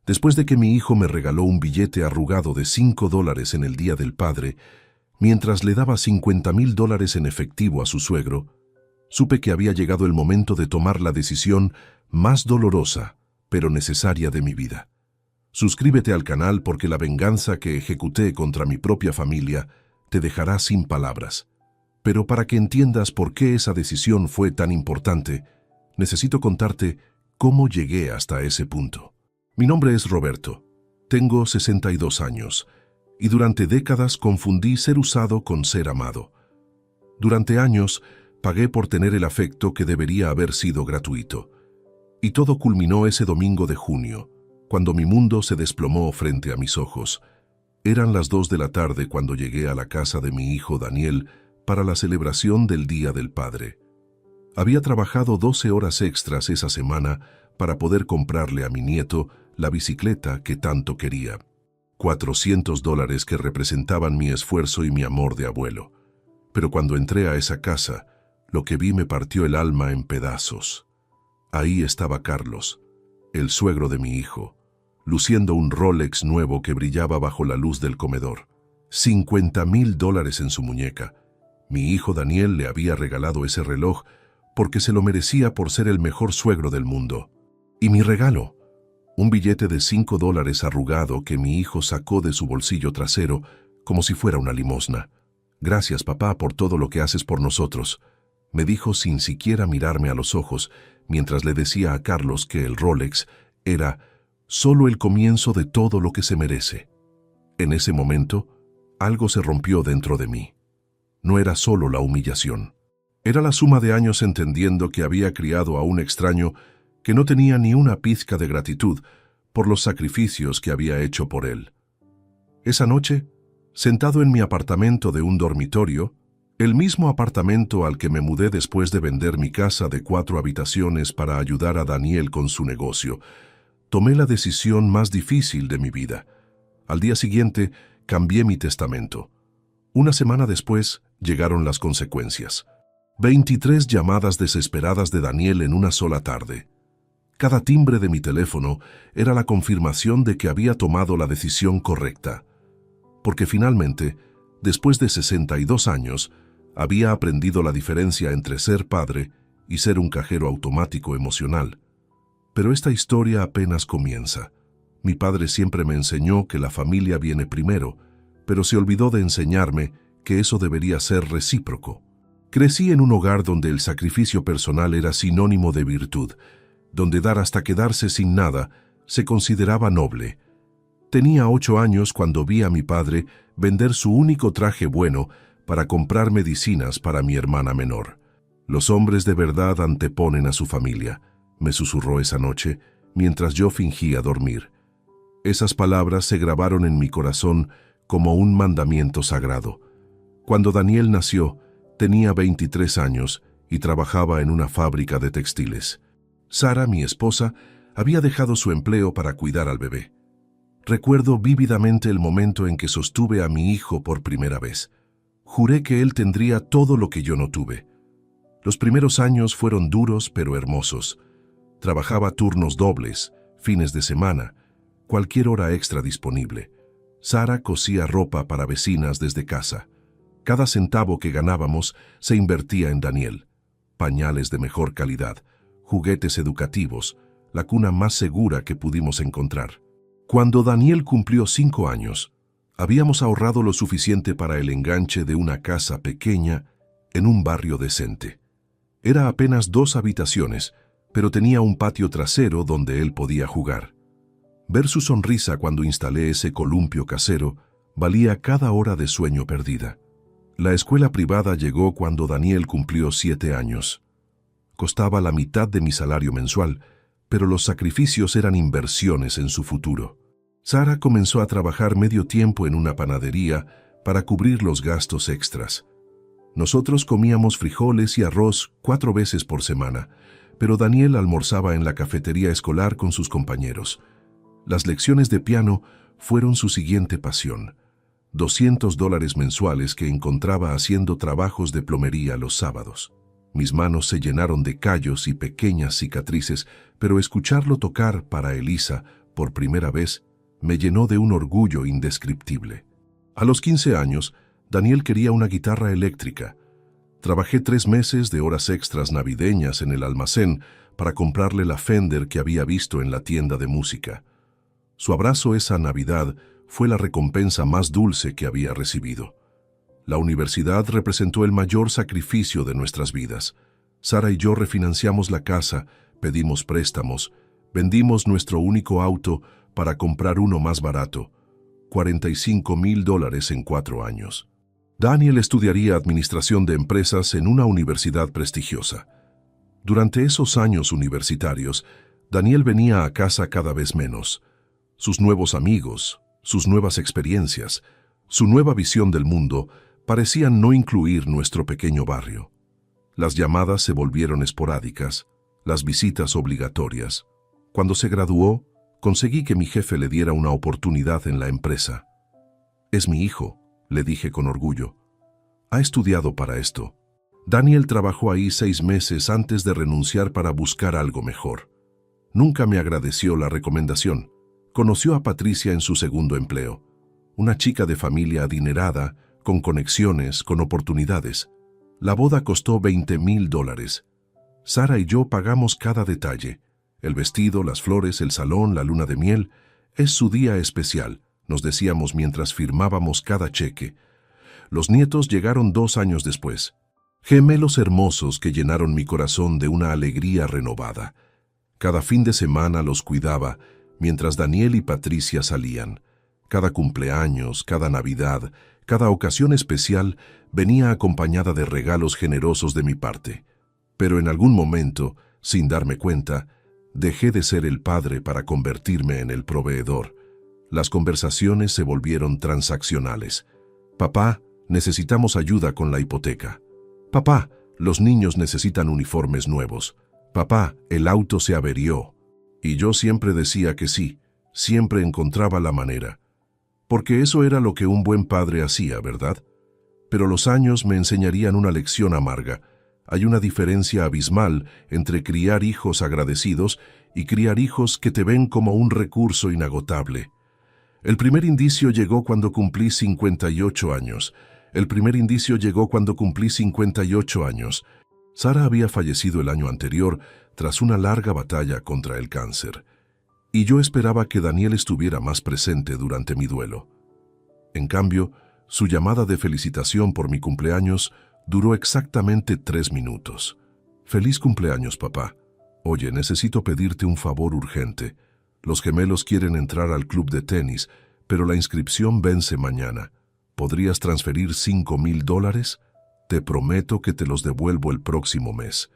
Después de que mi hijo me regaló un billete arrugado de $5 en el Día del Padre, mientras le daba $50,000 en efectivo a su suegro, supe que había llegado el momento de tomar la decisión más dolorosa, pero necesaria de mi vida. Suscríbete al canal porque la venganza que ejecuté contra mi propia familia te dejará sin palabras. Pero para que entiendas por qué esa decisión fue tan importante, necesito contarte cómo llegué hasta ese punto. Mi nombre es Roberto, tengo 62 años, y durante décadas confundí ser usado con ser amado. Durante años pagué por tener el afecto que debería haber sido gratuito. Y todo culminó ese domingo de junio, cuando mi mundo se desplomó frente a mis ojos. Eran las 2 de la tarde cuando llegué a la casa de mi hijo Daniel para la celebración del Día del Padre. Había trabajado 12 horas extras esa semana para poder comprarle a mi nieto la bicicleta que tanto quería. $400 que representaban mi esfuerzo y mi amor de abuelo. Pero cuando entré a esa casa, lo que vi me partió el alma en pedazos. Ahí estaba Carlos, el suegro de mi hijo, luciendo un Rolex nuevo que brillaba bajo la luz del comedor. $50,000 en su muñeca. Mi hijo Daniel le había regalado ese reloj porque se lo merecía por ser el mejor suegro del mundo. Y mi regalo, un billete de $5 arrugado que mi hijo sacó de su bolsillo trasero como si fuera una limosna. «Gracias, papá, por todo lo que haces por nosotros», me dijo sin siquiera mirarme a los ojos, mientras le decía a Carlos que el Rolex era solo el comienzo de todo lo que se merece. En ese momento, algo se rompió dentro de mí. No era solo la humillación. Era la suma de años entendiendo que había criado a un extraño que no tenía ni una pizca de gratitud por los sacrificios que había hecho por él. Esa noche, sentado en mi apartamento de un dormitorio, el mismo apartamento al que me mudé después de vender mi casa de 4 habitaciones para ayudar a Daniel con su negocio, tomé la decisión más difícil de mi vida. Al día siguiente, cambié mi testamento. Una semana después, llegaron las consecuencias. 23 llamadas desesperadas de Daniel en una sola tarde. Cada timbre de mi teléfono era la confirmación de que había tomado la decisión correcta. Porque finalmente, después de 62 años, había aprendido la diferencia entre ser padre y ser un cajero automático emocional. Pero esta historia apenas comienza. Mi padre siempre me enseñó que la familia viene primero, pero se olvidó de enseñarme que eso debería ser recíproco. Crecí en un hogar donde el sacrificio personal era sinónimo de virtud, donde dar hasta quedarse sin nada se consideraba noble. Tenía 8 años cuando vi a mi padre vender su único traje bueno para comprar medicinas para mi hermana menor. «Los hombres de verdad anteponen a su familia», me susurró esa noche, mientras yo fingía dormir. Esas palabras se grabaron en mi corazón como un mandamiento sagrado. Cuando Daniel nació, tenía 23 años y trabajaba en una fábrica de textiles. Sara, mi esposa, había dejado su empleo para cuidar al bebé. Recuerdo vívidamente el momento en que sostuve a mi hijo por primera vez. Juré que él tendría todo lo que yo no tuve. Los primeros años fueron duros pero hermosos. Trabajaba turnos dobles, fines de semana, cualquier hora extra disponible. Sara cosía ropa para vecinas desde casa. Cada centavo que ganábamos se invertía en Daniel. Pañales de mejor calidad, juguetes educativos, la cuna más segura que pudimos encontrar. Cuando Daniel cumplió 5 años, habíamos ahorrado lo suficiente para el enganche de una casa pequeña en un barrio decente. Era apenas 2 habitaciones, pero tenía un patio trasero donde él podía jugar. Ver su sonrisa cuando instalé ese columpio casero valía cada hora de sueño perdida. La escuela privada llegó cuando Daniel cumplió 7 años. Costaba la mitad de mi salario mensual, pero los sacrificios eran inversiones en su futuro. Sara comenzó a trabajar medio tiempo en una panadería para cubrir los gastos extras. Nosotros comíamos frijoles y arroz 4 veces por semana, pero Daniel almorzaba en la cafetería escolar con sus compañeros. Las lecciones de piano fueron su siguiente pasión. $200 mensuales que encontraba haciendo trabajos de plomería los sábados. Mis manos se llenaron de callos y pequeñas cicatrices, pero escucharlo tocar para Elisa por primera vez, me llenó de un orgullo indescriptible. A los 15 años, Daniel quería una guitarra eléctrica. Trabajé 3 meses de horas extras navideñas en el almacén para comprarle la Fender que había visto en la tienda de música. Su abrazo esa Navidad fue la recompensa más dulce que había recibido. La universidad representó el mayor sacrificio de nuestras vidas. Sara y yo refinanciamos la casa, pedimos préstamos, vendimos nuestro único auto para comprar uno más barato, $45,000 en 4 años. Daniel estudiaría administración de empresas en una universidad prestigiosa. Durante esos años universitarios, Daniel venía a casa cada vez menos. Sus nuevos amigos, sus nuevas experiencias, su nueva visión del mundo parecían no incluir nuestro pequeño barrio. Las llamadas se volvieron esporádicas, las visitas obligatorias. Cuando se graduó, conseguí que mi jefe le diera una oportunidad en la empresa. «Es mi hijo», le dije con orgullo. «Ha estudiado para esto». Daniel trabajó ahí 6 meses antes de renunciar para buscar algo mejor. Nunca me agradeció la recomendación. Conoció a Patricia en su segundo empleo, una chica de familia adinerada, con conexiones, con oportunidades. La boda costó $20,000. Sara y yo pagamos cada detalle. El vestido, las flores, el salón, la luna de miel. Es su día especial, nos decíamos mientras firmábamos cada cheque. Los nietos llegaron 2 años después. Gemelos hermosos que llenaron mi corazón de una alegría renovada. Cada fin de semana los cuidaba, mientras Daniel y Patricia salían. Cada cumpleaños, cada Navidad, cada ocasión especial venía acompañada de regalos generosos de mi parte. Pero en algún momento, sin darme cuenta, dejé de ser el padre para convertirme en el proveedor. Las conversaciones se volvieron transaccionales. «Papá, necesitamos ayuda con la hipoteca». «Papá, los niños necesitan uniformes nuevos». «Papá, el auto se averió». Y yo siempre decía que sí, siempre encontraba la manera. Porque eso era lo que un buen padre hacía, ¿verdad? Pero los años me enseñarían una lección amarga. Hay una diferencia abismal entre criar hijos agradecidos y criar hijos que te ven como un recurso inagotable. El primer indicio llegó cuando cumplí 58 años. El primer indicio llegó cuando cumplí 58 años. Sara había fallecido el año anterior tras una larga batalla contra el cáncer. Y yo esperaba que Daniel estuviera más presente durante mi duelo. En cambio, su llamada de felicitación por mi cumpleaños duró exactamente 3 minutos. «Feliz cumpleaños, papá. Oye, necesito pedirte un favor urgente. Los gemelos quieren entrar al club de tenis, pero la inscripción vence mañana. ¿Podrías transferir $5,000? Te prometo que te los devuelvo el próximo mes».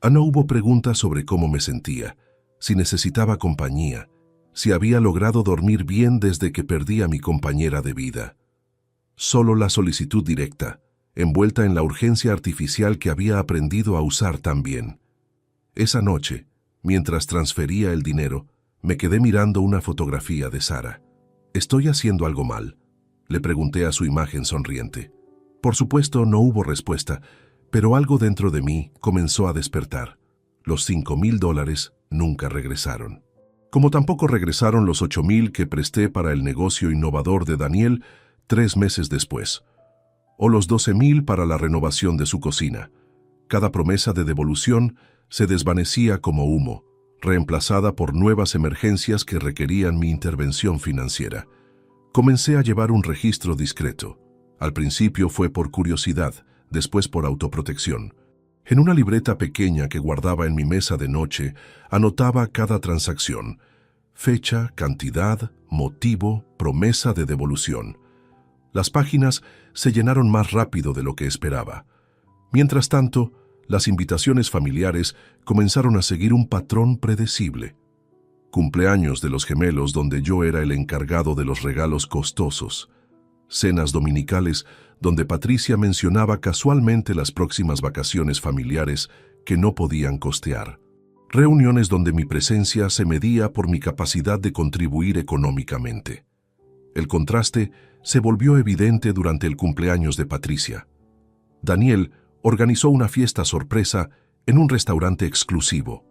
No hubo preguntas sobre cómo me sentía, si necesitaba compañía, si había logrado dormir bien desde que perdí a mi compañera de vida. Solo la solicitud directa, envuelta en la urgencia artificial que había aprendido a usar tan bien. Esa noche, mientras transfería el dinero, me quedé mirando una fotografía de Sara. «¿Estoy haciendo algo mal?», le pregunté a su imagen sonriente. Por supuesto, no hubo respuesta, pero algo dentro de mí comenzó a despertar. Los $5,000 nunca regresaron. Como tampoco regresaron los $8,000 que presté para el negocio innovador de Daniel 3 meses después, o los $12,000 para la renovación de su cocina. Cada promesa de devolución se desvanecía como humo, reemplazada por nuevas emergencias que requerían mi intervención financiera. Comencé a llevar un registro discreto. Al principio fue por curiosidad, después por autoprotección. En una libreta pequeña que guardaba en mi mesa de noche, anotaba cada transacción: fecha, cantidad, motivo, promesa de devolución. Las páginas se llenaron más rápido de lo que esperaba. Mientras tanto, las invitaciones familiares comenzaron a seguir un patrón predecible. Cumpleaños de los gemelos donde yo era el encargado de los regalos costosos. Cenas dominicales donde Patricia mencionaba casualmente las próximas vacaciones familiares que no podían costear. Reuniones donde mi presencia se medía por mi capacidad de contribuir económicamente. El contraste se volvió evidente durante el cumpleaños de Patricia. Daniel organizó una fiesta sorpresa en un restaurante exclusivo.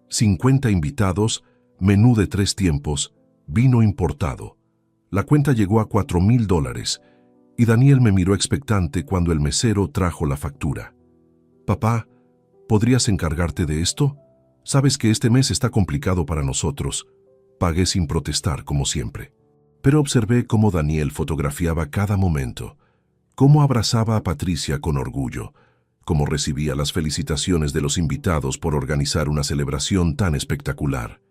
50 invitados, menú de 3 tiempos vino importado. La cuenta llegó a $4,000 y Daniel me miró expectante cuando el mesero trajo la factura. «Papá, ¿podrías encargarte de esto? Sabes que este mes está complicado para nosotros». Pagué sin protestar, como siempre. Pero observé cómo Daniel fotografiaba cada momento, cómo abrazaba a Patricia con orgullo, cómo recibía las felicitaciones de los invitados por organizar una celebración tan espectacular.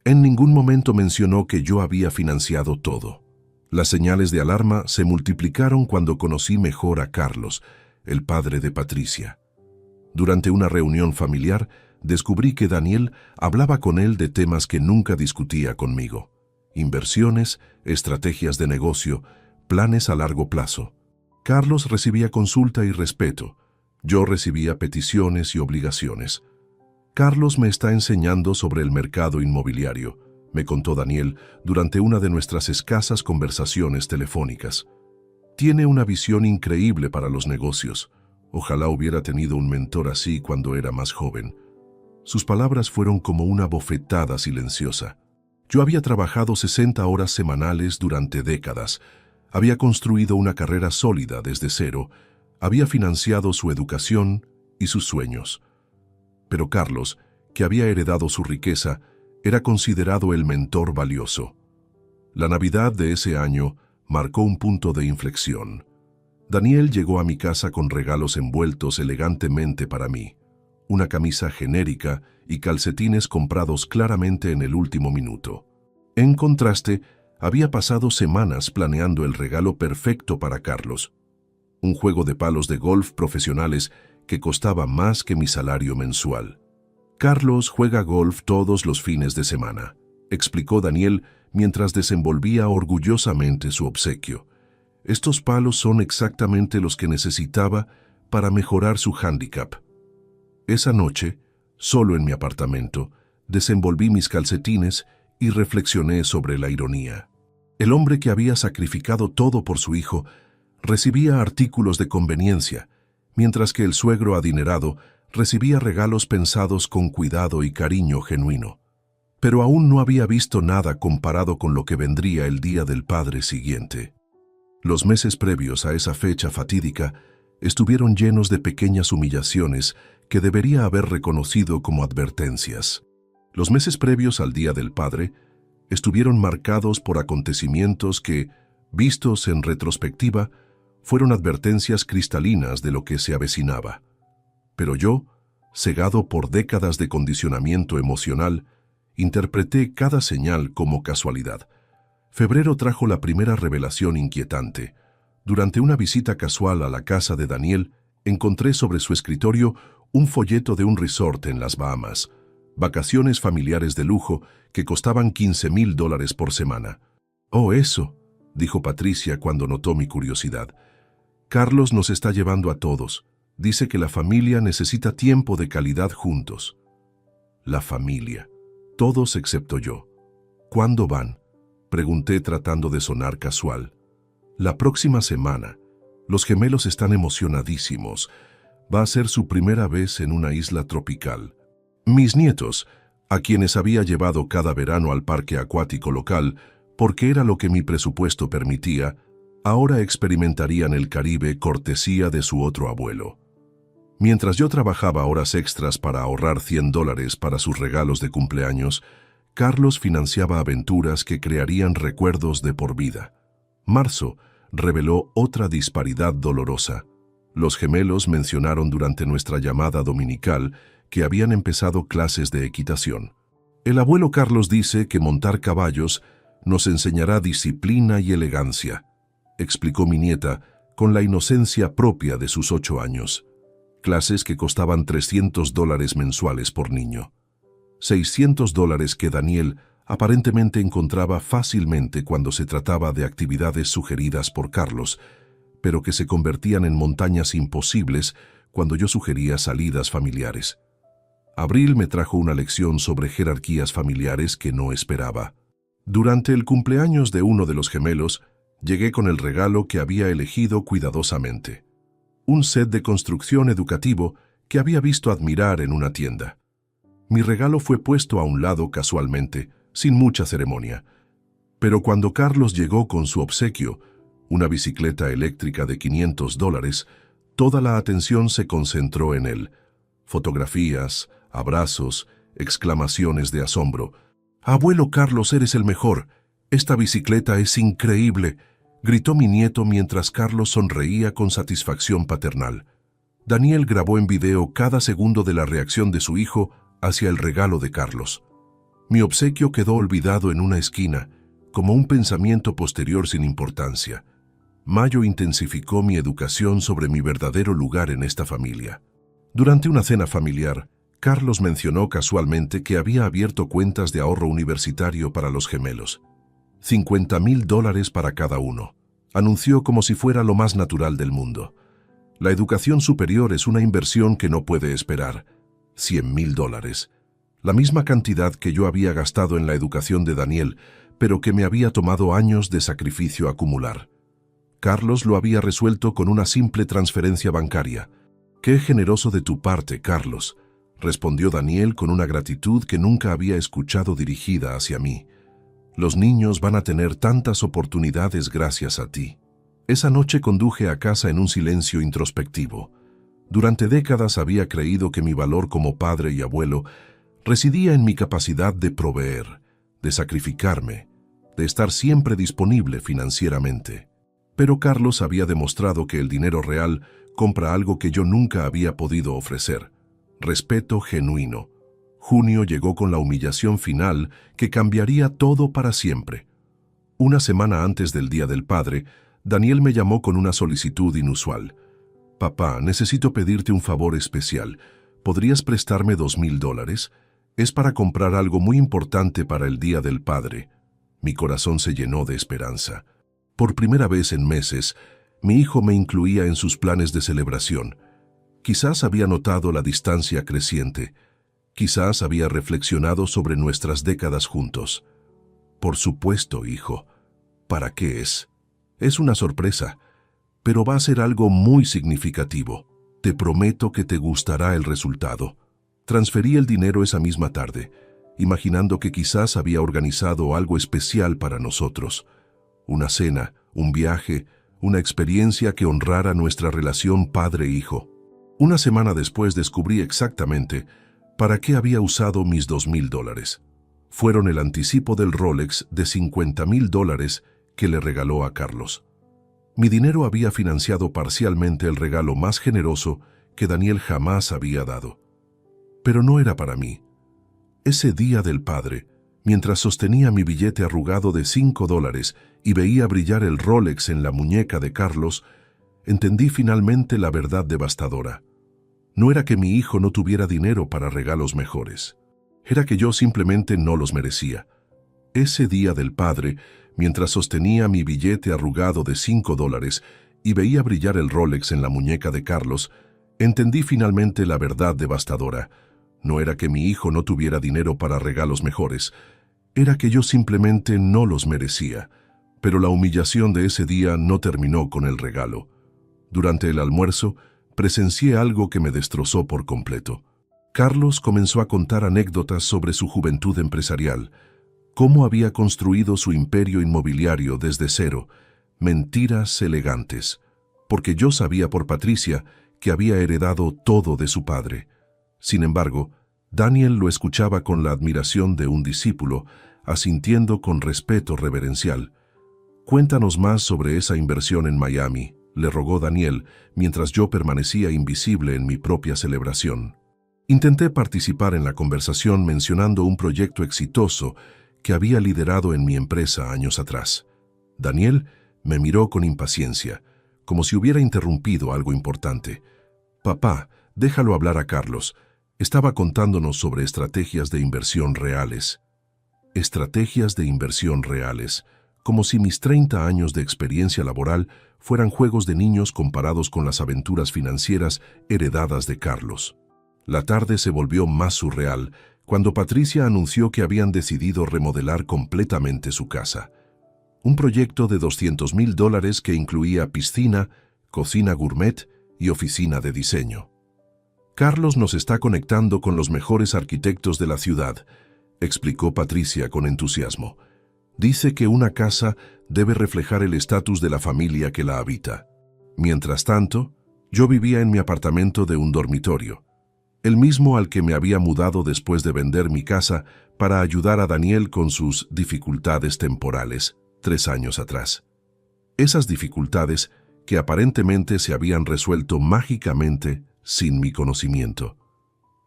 En ningún momento mencionó que yo había financiado todo. Las señales de alarma se multiplicaron cuando conocí mejor a Carlos, el padre de Patricia. Durante una reunión familiar, descubrí que Daniel hablaba con él de temas que nunca discutía conmigo: inversiones, estrategias de negocio, planes a largo plazo. Carlos recibía consulta y respeto. Yo recibía peticiones y obligaciones. «Carlos me está enseñando sobre el mercado inmobiliario», me contó Daniel durante una de nuestras escasas conversaciones telefónicas. «Tiene una visión increíble para los negocios. Ojalá hubiera tenido un mentor así cuando era más joven». Sus palabras fueron como una bofetada silenciosa. Yo había trabajado 60 horas semanales durante décadas, había construido una carrera sólida desde cero, había financiado su educación y sus sueños. Pero Carlos, que había heredado su riqueza, era considerado el mentor valioso. La Navidad de ese año marcó un punto de inflexión. Daniel llegó a mi casa con regalos envueltos elegantemente para mí: una camisa genérica y calcetines comprados claramente en el último minuto. En contraste, había pasado semanas planeando el regalo perfecto para Carlos: un juego de palos de golf profesionales que costaba más que mi salario mensual. «Carlos juega golf todos los fines de semana», explicó Daniel mientras desenvolvía orgullosamente su obsequio. «Estos palos son exactamente los que necesitaba para mejorar su hándicap». Esa noche, solo en mi apartamento, desenvolví mis calcetines y reflexioné sobre la ironía. El hombre que había sacrificado todo por su hijo recibía artículos de conveniencia, mientras que el suegro adinerado recibía regalos pensados con cuidado y cariño genuino. Pero aún no había visto nada comparado con lo que vendría el Día del Padre siguiente. Los meses previos a esa fecha fatídica estuvieron llenos de pequeñas humillaciones que debería haber reconocido como advertencias. Los meses previos al Día del Padre estuvieron marcados por acontecimientos que, vistos en retrospectiva, fueron advertencias cristalinas de lo que se avecinaba. Pero yo, cegado por décadas de condicionamiento emocional, interpreté cada señal como casualidad. Febrero trajo la primera revelación inquietante. Durante una visita casual a la casa de Daniel, encontré sobre su escritorio un folleto de un resort en las Bahamas, vacaciones familiares de lujo que costaban $15,000 por semana. «Oh, eso», dijo Patricia cuando notó mi curiosidad. «Carlos nos está llevando a todos. Dice que la familia necesita tiempo de calidad juntos». La familia. Todos excepto yo. «¿Cuándo van?», pregunté tratando de sonar casual. «La próxima semana. Los gemelos están emocionadísimos. Va a ser su primera vez en una isla tropical. Mis nietos, a quienes había llevado cada verano al parque acuático local, porque era lo que mi presupuesto permitía, ahora experimentarían el Caribe cortesía de su otro abuelo». Mientras yo trabajaba horas extras para ahorrar $100 para sus regalos de cumpleaños, Carlos financiaba aventuras que crearían recuerdos de por vida. Marzo reveló otra disparidad dolorosa. Los gemelos mencionaron durante nuestra llamada dominical que habían empezado clases de equitación. «El abuelo Carlos dice que montar caballos nos enseñará disciplina y elegancia», explicó mi nieta con la inocencia propia de sus 8 años. Clases que costaban $300 mensuales por niño. $600 que Daniel aparentemente encontraba fácilmente cuando se trataba de actividades sugeridas por Carlos, pero que se convertían en montañas imposibles cuando yo sugería salidas familiares. Abril me trajo una lección sobre jerarquías familiares que no esperaba. Durante el cumpleaños de uno de los gemelos, llegué con el regalo que había elegido cuidadosamente: un set de construcción educativo que había visto admirar en una tienda. Mi regalo fue puesto a un lado casualmente, sin mucha ceremonia. Pero cuando Carlos llegó con su obsequio, una bicicleta eléctrica de $500, toda la atención se concentró en él. Fotografías, abrazos, exclamaciones de asombro. «Abuelo Carlos, eres el mejor. Esta bicicleta es increíble», gritó mi nieto mientras Carlos sonreía con satisfacción paternal. Daniel grabó en video cada segundo de la reacción de su hijo hacia el regalo de Carlos. Mi obsequio quedó olvidado en una esquina, como un pensamiento posterior sin importancia. Mayo intensificó mi educación sobre mi verdadero lugar en esta familia. Durante una cena familiar, Carlos mencionó casualmente que había abierto cuentas de ahorro universitario para los gemelos. $50,000 para cada uno. Anunció como si fuera lo más natural del mundo. La educación superior es una inversión que no puede esperar. $100,000. La misma cantidad que yo había gastado en la educación de Daniel, pero que me había tomado años de sacrificio acumular. Carlos lo había resuelto con una simple transferencia bancaria. «Qué generoso de tu parte, Carlos», respondió Daniel con una gratitud que nunca había escuchado dirigida hacia mí. «Los niños van a tener tantas oportunidades gracias a ti». Esa noche conduje a casa en un silencio introspectivo. Durante décadas había creído que mi valor como padre y abuelo residía en mi capacidad de proveer, de sacrificarme, de estar siempre disponible financieramente. Pero Carlos había demostrado que el dinero real compra algo que yo nunca había podido ofrecer: respeto genuino. Junio llegó con la humillación final que cambiaría todo para siempre. Una semana antes del Día del Padre, Daniel me llamó con una solicitud inusual. «Papá, necesito pedirte un favor especial. ¿Podrías prestarme $2,000? Es para comprar algo muy importante para el Día del Padre». Mi corazón se llenó de esperanza. Por primera vez en meses, mi hijo me incluía en sus planes de celebración. Quizás había notado la distancia creciente. Quizás había reflexionado sobre nuestras décadas juntos. «Por supuesto, hijo. ¿Para qué es? Es una sorpresa, pero va a ser algo muy significativo. Te prometo que te gustará el resultado». Transferí el dinero esa misma tarde, imaginando que quizás había organizado algo especial para nosotros. Una cena, un viaje, una experiencia que honrara nuestra relación padre-hijo. Una semana después descubrí exactamente para qué había usado mis $2,000. Fueron el anticipo del Rolex de $50,000 que le regaló a Carlos. Mi dinero había financiado parcialmente el regalo más generoso que Daniel jamás había dado. Pero no era para mí. Ese Día del Padre, mientras sostenía mi billete arrugado de $5 y veía brillar el Rolex en la muñeca de Carlos, entendí finalmente la verdad devastadora. No era que mi hijo no tuviera dinero para regalos mejores. Era que yo simplemente no los merecía. Ese Día del Padre, mientras sostenía mi billete arrugado de $5 y veía brillar el Rolex en la muñeca de Carlos, entendí finalmente la verdad devastadora. No era que mi hijo no tuviera dinero para regalos mejores, era que yo simplemente no los merecía. Pero la humillación de ese día no terminó con el regalo. Durante el almuerzo, presencié algo que me destrozó por completo. Carlos comenzó a contar anécdotas sobre su juventud empresarial, cómo había construido su imperio inmobiliario desde cero, mentiras elegantes, porque yo sabía por Patricia que había heredado todo de su padre. Sin embargo, Daniel lo escuchaba con la admiración de un discípulo, asintiendo con respeto reverencial. «Cuéntanos más sobre esa inversión en Miami», le rogó Daniel, mientras yo permanecía invisible en mi propia celebración. Intenté participar en la conversación mencionando un proyecto exitoso que había liderado en mi empresa años atrás. Daniel me miró con impaciencia, como si hubiera interrumpido algo importante. «Papá, déjalo hablar a Carlos. Estaba contándonos sobre estrategias de inversión reales». Estrategias de inversión reales, como si mis 30 años de experiencia laboral fueran juegos de niños comparados con las aventuras financieras heredadas de Carlos. La tarde se volvió más surreal cuando Patricia anunció que habían decidido remodelar completamente su casa. Un proyecto de $200,000 que incluía piscina, cocina gourmet y oficina de diseño. «Carlos nos está conectando con los mejores arquitectos de la ciudad», explicó Patricia con entusiasmo. Dice que una casa debe reflejar el estatus de la familia que la habita. Mientras tanto, yo vivía en mi apartamento de un dormitorio, el mismo al que me había mudado después de vender mi casa para ayudar a Daniel con sus dificultades temporales 3 años atrás. Esas dificultades que aparentemente se habían resuelto mágicamente sin mi conocimiento.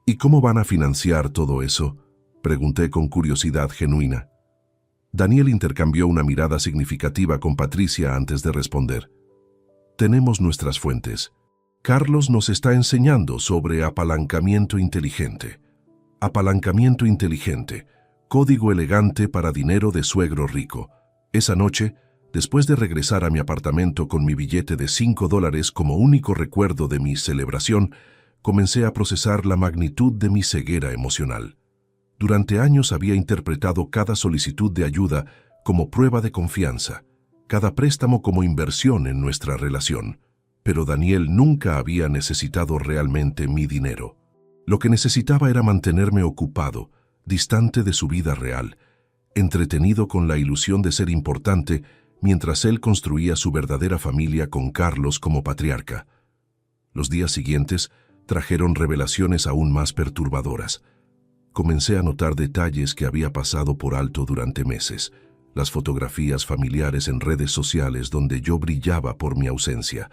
¿Y cómo van a financiar todo eso?, pregunté con curiosidad genuina. Daniel intercambió una mirada significativa con Patricia antes de responder. Tenemos nuestras fuentes. Carlos nos está enseñando sobre apalancamiento inteligente. Apalancamiento inteligente, código elegante para dinero de suegro rico. Esa noche, después de regresar a mi apartamento con mi billete de $5 como único recuerdo de mi celebración, comencé a procesar la magnitud de mi ceguera emocional. Durante años había interpretado cada solicitud de ayuda como prueba de confianza, cada préstamo como inversión en nuestra relación. Pero Daniel nunca había necesitado realmente mi dinero. Lo que necesitaba era mantenerme ocupado, distante de su vida real, entretenido con la ilusión de ser importante mientras él construía su verdadera familia con Carlos como patriarca. Los días siguientes trajeron revelaciones aún más perturbadoras. Comencé a notar detalles que había pasado por alto durante meses, las fotografías familiares en redes sociales donde yo brillaba por mi ausencia,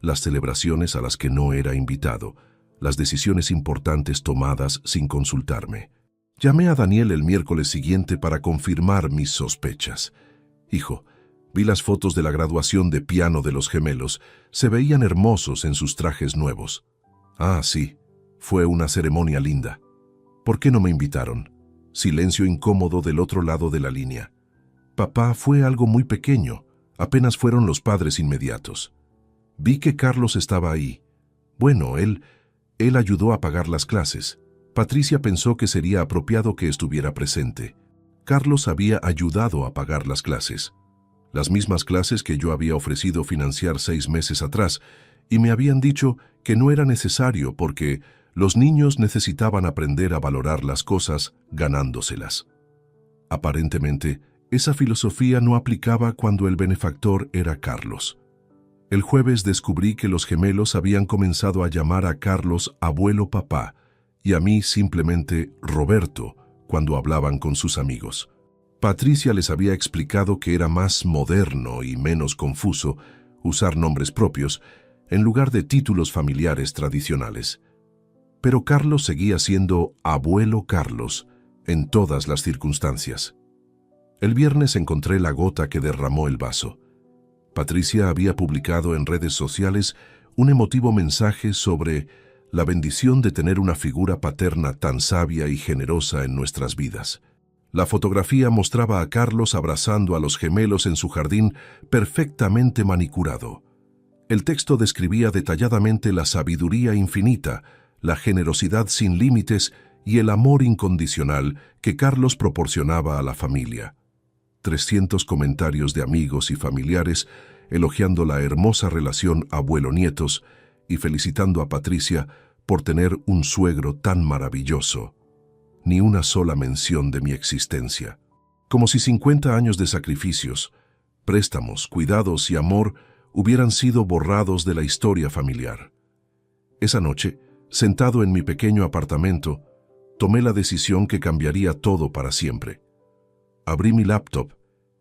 las celebraciones a las que no era invitado, las decisiones importantes tomadas sin consultarme. Llamé a Daniel el miércoles siguiente para confirmar mis sospechas. Hijo, vi las fotos de la graduación de piano de los gemelos. Se veían hermosos en sus trajes nuevos. Ah, sí, fue una ceremonia linda. ¿Por qué no me invitaron? Silencio incómodo del otro lado de la línea. Papá, fue algo muy pequeño. Apenas fueron los padres inmediatos. Vi que Carlos estaba ahí. Bueno, él ayudó a pagar las clases. Patricia pensó que sería apropiado que estuviera presente. Carlos había ayudado a pagar las clases. Las mismas clases que yo había ofrecido financiar 6 meses atrás, y me habían dicho que no era necesario porque los niños necesitaban aprender a valorar las cosas ganándoselas. Aparentemente, esa filosofía no aplicaba cuando el benefactor era Carlos. El jueves descubrí que los gemelos habían comenzado a llamar a Carlos abuelo papá y a mí simplemente Roberto cuando hablaban con sus amigos. Patricia les había explicado que era más moderno y menos confuso usar nombres propios en lugar de títulos familiares tradicionales. Pero Carlos seguía siendo abuelo Carlos en todas las circunstancias. El viernes encontré la gota que derramó el vaso. Patricia había publicado en redes sociales un emotivo mensaje sobre la bendición de tener una figura paterna tan sabia y generosa en nuestras vidas. La fotografía mostraba a Carlos abrazando a los gemelos en su jardín perfectamente manicurado. El texto describía detalladamente la sabiduría infinita, la generosidad sin límites y el amor incondicional que Carlos proporcionaba a la familia. 300 comentarios de amigos y familiares elogiando la hermosa relación abuelo-nietos y felicitando a Patricia por tener un suegro tan maravilloso. Ni una sola mención de mi existencia. Como si 50 años de sacrificios, préstamos, cuidados y amor hubieran sido borrados de la historia familiar. Esa noche, sentado en mi pequeño apartamento, tomé la decisión que cambiaría todo para siempre. Abrí mi laptop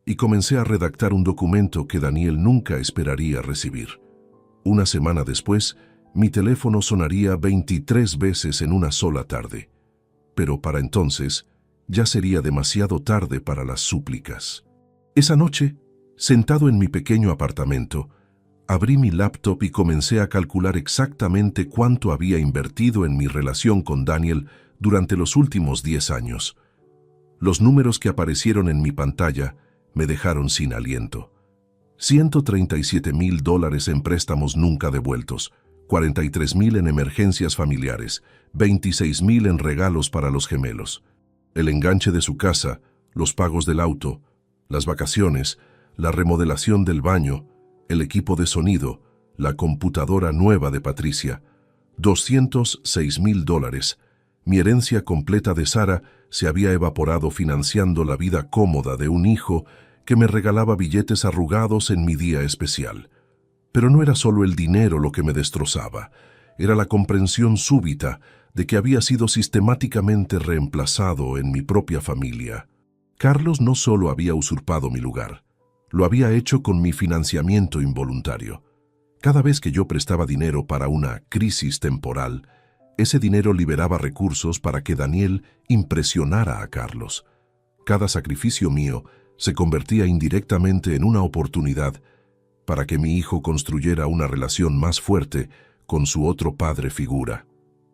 y comencé a redactar un documento que Daniel nunca esperaría recibir. Una semana después, mi teléfono sonaría 23 veces en una sola tarde. Pero para entonces, ya sería demasiado tarde para las súplicas. Esa noche, sentado en mi pequeño apartamento, abrí mi laptop y comencé a calcular exactamente cuánto había invertido en mi relación con Daniel durante los últimos 10 años. Los números que aparecieron en mi pantalla me dejaron sin aliento. $137,000 en préstamos nunca devueltos, $43,000 en emergencias familiares, $26,000 en regalos para los gemelos, el enganche de su casa, los pagos del auto, las vacaciones, la remodelación del baño, el equipo de sonido, la computadora nueva de Patricia, $206,000, Mi herencia completa de Sara se había evaporado financiando la vida cómoda de un hijo que me regalaba billetes arrugados en mi día especial. Pero no era solo el dinero lo que me destrozaba, era la comprensión súbita de que había sido sistemáticamente reemplazado en mi propia familia. Carlos no solo había usurpado mi lugar, lo había hecho con mi financiamiento involuntario. Cada vez que yo prestaba dinero para una crisis temporal, ese dinero liberaba recursos para que Daniel impresionara a Carlos. Cada sacrificio mío se convertía indirectamente en una oportunidad para que mi hijo construyera una relación más fuerte con su otro padre figura.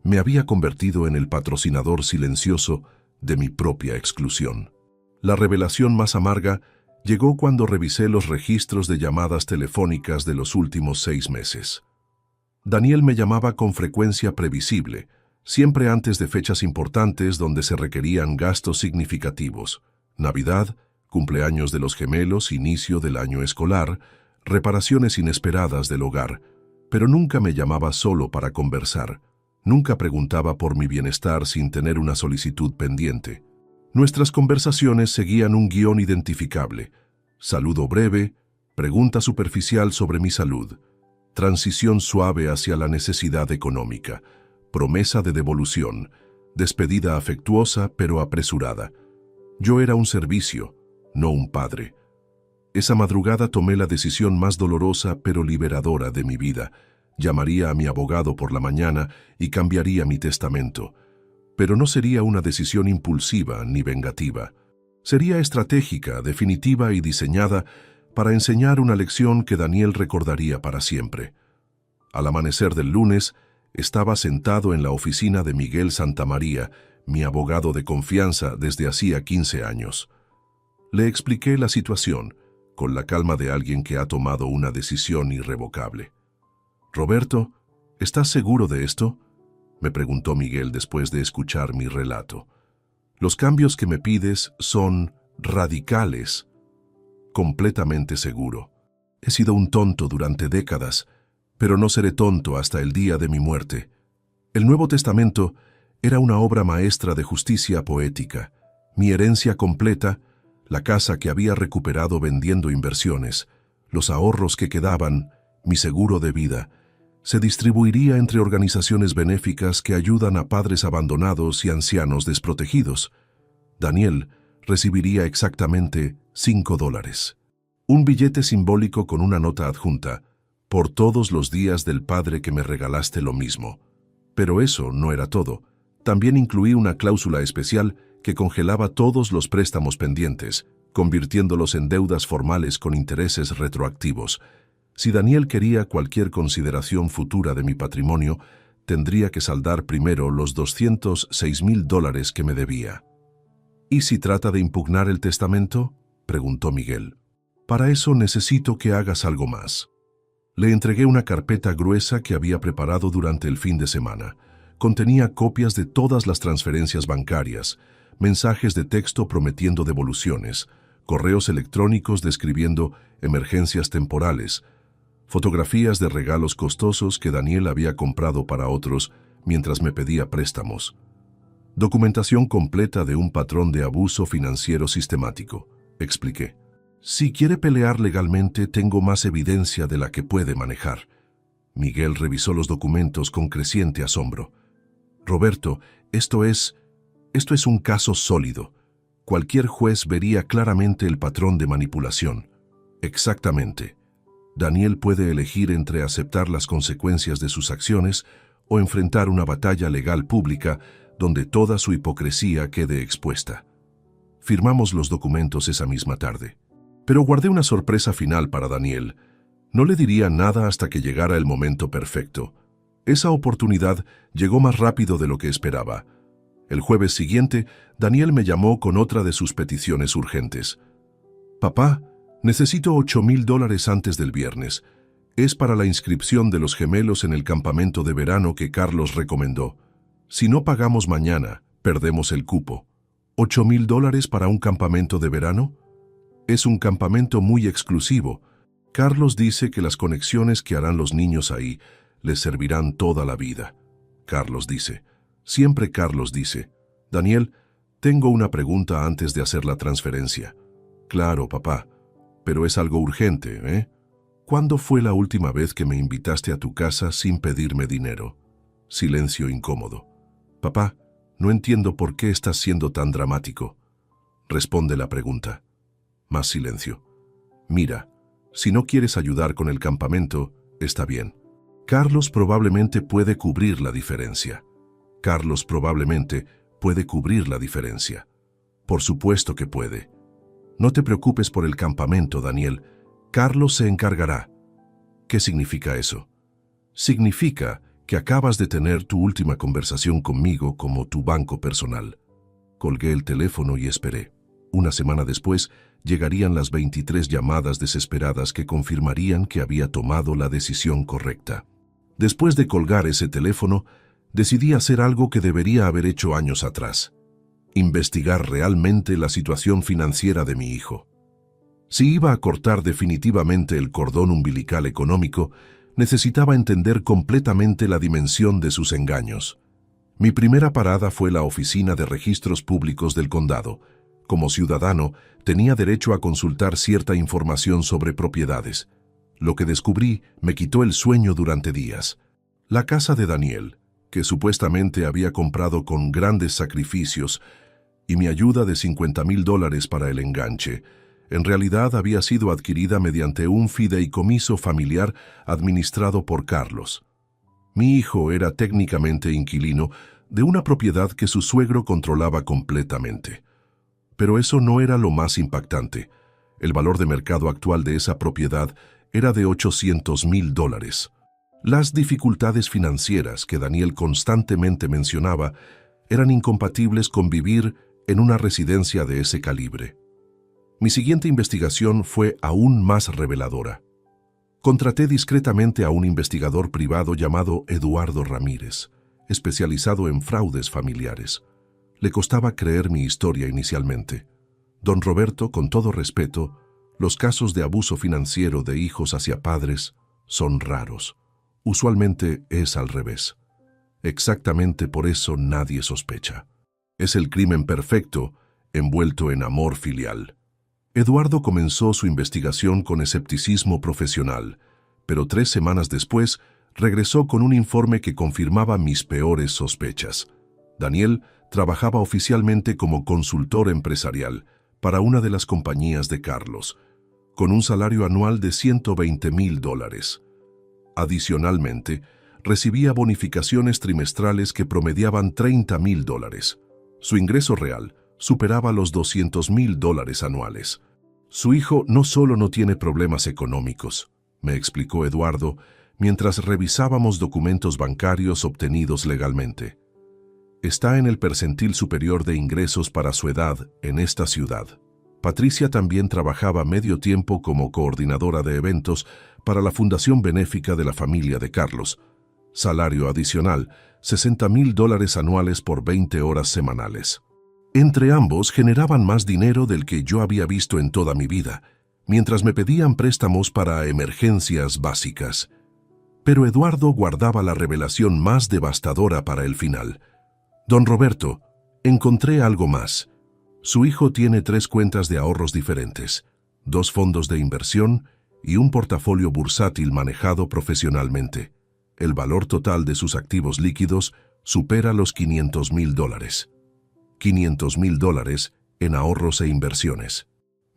Me había convertido en el patrocinador silencioso de mi propia exclusión. La revelación más amarga llegó cuando revisé los registros de llamadas telefónicas de los últimos 6 meses. Daniel me llamaba con frecuencia previsible, siempre antes de fechas importantes donde se requerían gastos significativos: Navidad, cumpleaños de los gemelos, inicio del año escolar, reparaciones inesperadas del hogar, pero nunca me llamaba solo para conversar. Nunca preguntaba por mi bienestar sin tener una solicitud pendiente. Nuestras conversaciones seguían un guión identificable: saludo breve, pregunta superficial sobre mi salud, transición suave hacia la necesidad económica, promesa de devolución, despedida afectuosa pero apresurada. Yo era un servicio, no un padre. Esa madrugada tomé la decisión más dolorosa pero liberadora de mi vida. Llamaría a mi abogado por la mañana y cambiaría mi testamento. Pero no sería una decisión impulsiva ni vengativa. Sería estratégica, definitiva y diseñada para enseñar una lección que Daniel recordaría para siempre. Al amanecer del lunes, estaba sentado en la oficina de Miguel Santamaría, mi abogado de confianza desde hacía 15 años. Le expliqué la situación, con la calma de alguien que ha tomado una decisión irrevocable. «Roberto, ¿estás seguro de esto?», me preguntó Miguel después de escuchar mi relato. «Los cambios que me pides son radicales». «Completamente seguro. He sido un tonto durante décadas, pero no seré tonto hasta el día de mi muerte». El Nuevo Testamento era una obra maestra de justicia poética. Mi herencia completa, la casa que había recuperado vendiendo inversiones, los ahorros que quedaban, mi seguro de vida, se distribuiría entre organizaciones benéficas que ayudan a padres abandonados y ancianos desprotegidos. Daniel recibiría exactamente $5. Un billete simbólico con una nota adjunta: «Por todos los días del padre que me regalaste lo mismo». Pero eso no era todo. También incluí una cláusula especial que congelaba todos los préstamos pendientes, convirtiéndolos en deudas formales con intereses retroactivos. Si Daniel quería cualquier consideración futura de mi patrimonio, tendría que saldar primero los $206,000 que me debía. «¿Y si trata de impugnar el testamento?», preguntó Miguel. «Para eso necesito que hagas algo más». Le entregué una carpeta gruesa que había preparado durante el fin de semana. Contenía copias de todas las transferencias bancarias, mensajes de texto prometiendo devoluciones, correos electrónicos describiendo emergencias temporales, fotografías de regalos costosos que Daniel había comprado para otros mientras me pedía préstamos. Documentación completa de un patrón de abuso financiero sistemático, expliqué. «Si quiere pelear legalmente, tengo más evidencia de la que puede manejar». Miguel revisó los documentos con creciente asombro. «Roberto, esto es un caso sólido. Cualquier juez vería claramente el patrón de manipulación». «Exactamente. Daniel puede elegir entre aceptar las consecuencias de sus acciones o enfrentar una batalla legal pública donde toda su hipocresía quede expuesta». Firmamos los documentos esa misma tarde. Pero guardé una sorpresa final para Daniel. No le diría nada hasta que llegara el momento perfecto. Esa oportunidad llegó más rápido de lo que esperaba. El jueves siguiente, Daniel me llamó con otra de sus peticiones urgentes. «Papá, necesito $8,000 antes del viernes. Es para la inscripción de los gemelos en el campamento de verano que Carlos recomendó. Si no pagamos mañana, perdemos el cupo». «¿$8,000 para un campamento de verano?» «Es un campamento muy exclusivo. Carlos dice que las conexiones que harán los niños ahí les servirán toda la vida». Carlos dice. Siempre Carlos dice: «Daniel, tengo una pregunta antes de hacer la transferencia». «Claro, papá, pero es algo urgente, ¿eh? ¿Cuándo fue la última vez que me invitaste a tu casa sin pedirme dinero?» Silencio incómodo. «Papá, no entiendo por qué estás siendo tan dramático». Responde la pregunta. Más silencio. «Mira, si no quieres ayudar con el campamento, está bien. Carlos probablemente puede cubrir la diferencia. Carlos probablemente puede cubrir la diferencia. Por supuesto que puede. No te preocupes por el campamento, Daniel. Carlos se encargará». ¿Qué significa eso? Significa que acabas de tener tu última conversación conmigo como tu banco personal. Colgué el teléfono y esperé. Una semana después, llegarían las 23 llamadas desesperadas que confirmarían que había tomado la decisión correcta. Después de colgar ese teléfono, decidí hacer algo que debería haber hecho años atrás: investigar realmente la situación financiera de mi hijo. Si iba a cortar definitivamente el cordón umbilical económico, necesitaba entender completamente la dimensión de sus engaños. Mi primera parada fue la Oficina de Registros Públicos del Condado. Como ciudadano, tenía derecho a consultar cierta información sobre propiedades. Lo que descubrí me quitó el sueño durante días. La casa de Daniel, que supuestamente había comprado con grandes sacrificios, y mi ayuda de $50,000 para el enganche, en realidad había sido adquirida mediante un fideicomiso familiar administrado por Carlos. Mi hijo era técnicamente inquilino de una propiedad que su suegro controlaba completamente. Pero eso no era lo más impactante. El valor de mercado actual de esa propiedad era de $800,000. Las dificultades financieras que Daniel constantemente mencionaba eran incompatibles con vivir en una residencia de ese calibre. Mi siguiente investigación fue aún más reveladora. Contraté discretamente a un investigador privado llamado Eduardo Ramírez, especializado en fraudes familiares. Le costaba creer mi historia inicialmente. Don Roberto, con todo respeto, los casos de abuso financiero de hijos hacia padres son raros. Usualmente es al revés. Exactamente por eso nadie sospecha. Es el crimen perfecto, envuelto en amor filial. Eduardo comenzó su investigación con escepticismo profesional, pero 3 semanas después regresó con un informe que confirmaba mis peores sospechas. Daniel trabajaba oficialmente como consultor empresarial para una de las compañías de Carlos, con un salario anual de $120,000. Adicionalmente, recibía bonificaciones trimestrales que promediaban $30,000. Su ingreso real superaba los $200,000 anuales. Su hijo no solo no tiene problemas económicos, me explicó Eduardo mientras revisábamos documentos bancarios obtenidos legalmente. Está en el percentil superior de ingresos para su edad en esta ciudad. Patricia también trabajaba medio tiempo como coordinadora de eventos para la Fundación Benéfica de la Familia de Carlos. Salario adicional, $60,000 anuales por 20 horas semanales. Entre ambos generaban más dinero del que yo había visto en toda mi vida, mientras me pedían préstamos para emergencias básicas. Pero Eduardo guardaba la revelación más devastadora para el final. «Don Roberto, encontré algo más. Su hijo tiene 3 cuentas de ahorros diferentes, 2 fondos de inversión y un portafolio bursátil manejado profesionalmente. El valor total de sus activos líquidos supera los $500,000. $500,000 en ahorros e inversiones.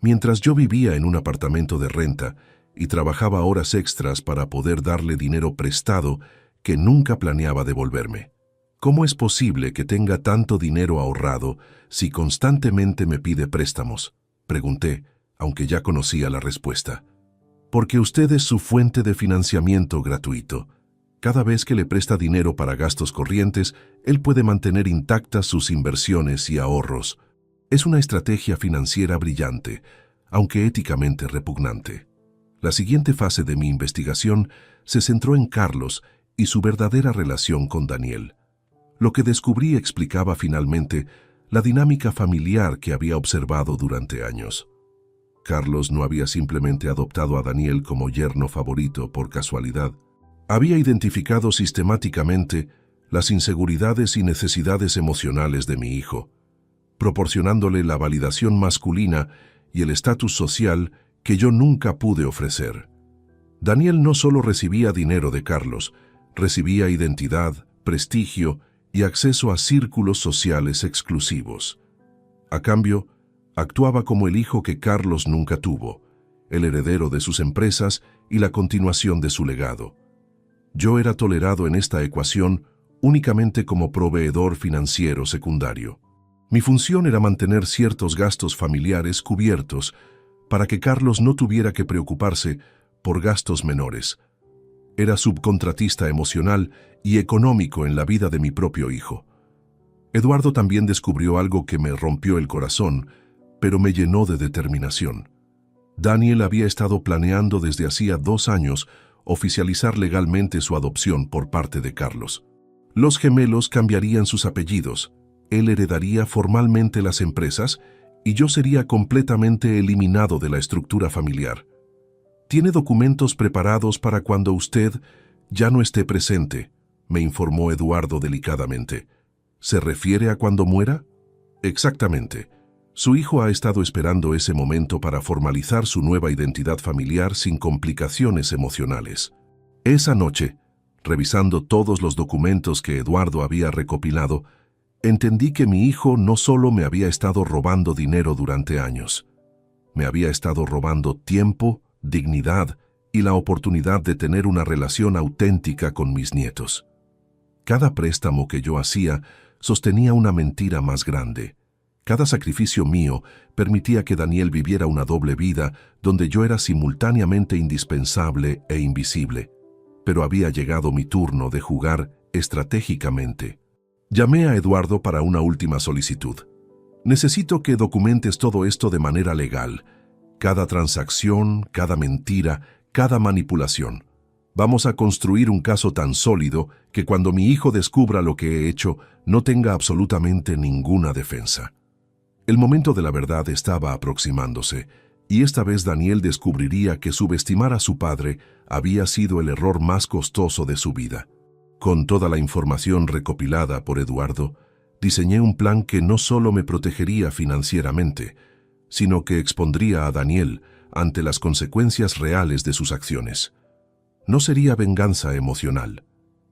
Mientras yo vivía en un apartamento de renta y trabajaba horas extras para poder darle dinero prestado que nunca planeaba devolverme. ¿Cómo es posible que tenga tanto dinero ahorrado si constantemente me pide préstamos?», pregunté, aunque ya conocía la respuesta. «Porque usted es su fuente de financiamiento gratuito. Cada vez que le presta dinero para gastos corrientes, él puede mantener intactas sus inversiones y ahorros. Es una estrategia financiera brillante, aunque éticamente repugnante». La siguiente fase de mi investigación se centró en Carlos y su verdadera relación con Daniel. Lo que descubrí explicaba finalmente la dinámica familiar que había observado durante años. Carlos no había simplemente adoptado a Daniel como yerno favorito por casualidad. Había identificado sistemáticamente las inseguridades y necesidades emocionales de mi hijo, proporcionándole la validación masculina y el estatus social que yo nunca pude ofrecer. Daniel no solo recibía dinero de Carlos, recibía identidad, prestigio y acceso a círculos sociales exclusivos. A cambio, actuaba como el hijo que Carlos nunca tuvo, el heredero de sus empresas y la continuación de su legado. Yo era tolerado en esta ecuación únicamente como proveedor financiero secundario. Mi función era mantener ciertos gastos familiares cubiertos para que Carlos no tuviera que preocuparse por gastos menores. Era subcontratista emocional y económico en la vida de mi propio hijo. Eduardo también descubrió algo que me rompió el corazón, pero me llenó de determinación. Daniel había estado planeando desde hacía 2 años oficializar legalmente su adopción por parte de Carlos. Los gemelos cambiarían sus apellidos, él heredaría formalmente las empresas y yo sería completamente eliminado de la estructura familiar. Tiene documentos preparados para cuando usted ya no esté presente, me informó Eduardo delicadamente. ¿Se refiere a cuando muera? Exactamente. Su hijo ha estado esperando ese momento para formalizar su nueva identidad familiar sin complicaciones emocionales. Esa noche, revisando todos los documentos que Eduardo había recopilado, entendí que mi hijo no solo me había estado robando dinero durante años, me había estado robando tiempo, dignidad y la oportunidad de tener una relación auténtica con mis nietos. Cada préstamo que yo hacía sostenía una mentira más grande. Cada sacrificio mío permitía que Daniel viviera una doble vida donde yo era simultáneamente indispensable e invisible. Pero había llegado mi turno de jugar estratégicamente. Llamé a Eduardo para una última solicitud. Necesito que documentes todo esto de manera legal. Cada transacción, cada mentira, cada manipulación. Vamos a construir un caso tan sólido que cuando mi hijo descubra lo que he hecho, no tenga absolutamente ninguna defensa. El momento de la verdad estaba aproximándose, y esta vez Daniel descubriría que subestimar a su padre había sido el error más costoso de su vida. Con toda la información recopilada por Eduardo, diseñé un plan que no solo me protegería financieramente, sino que expondría a Daniel ante las consecuencias reales de sus acciones. No sería venganza emocional,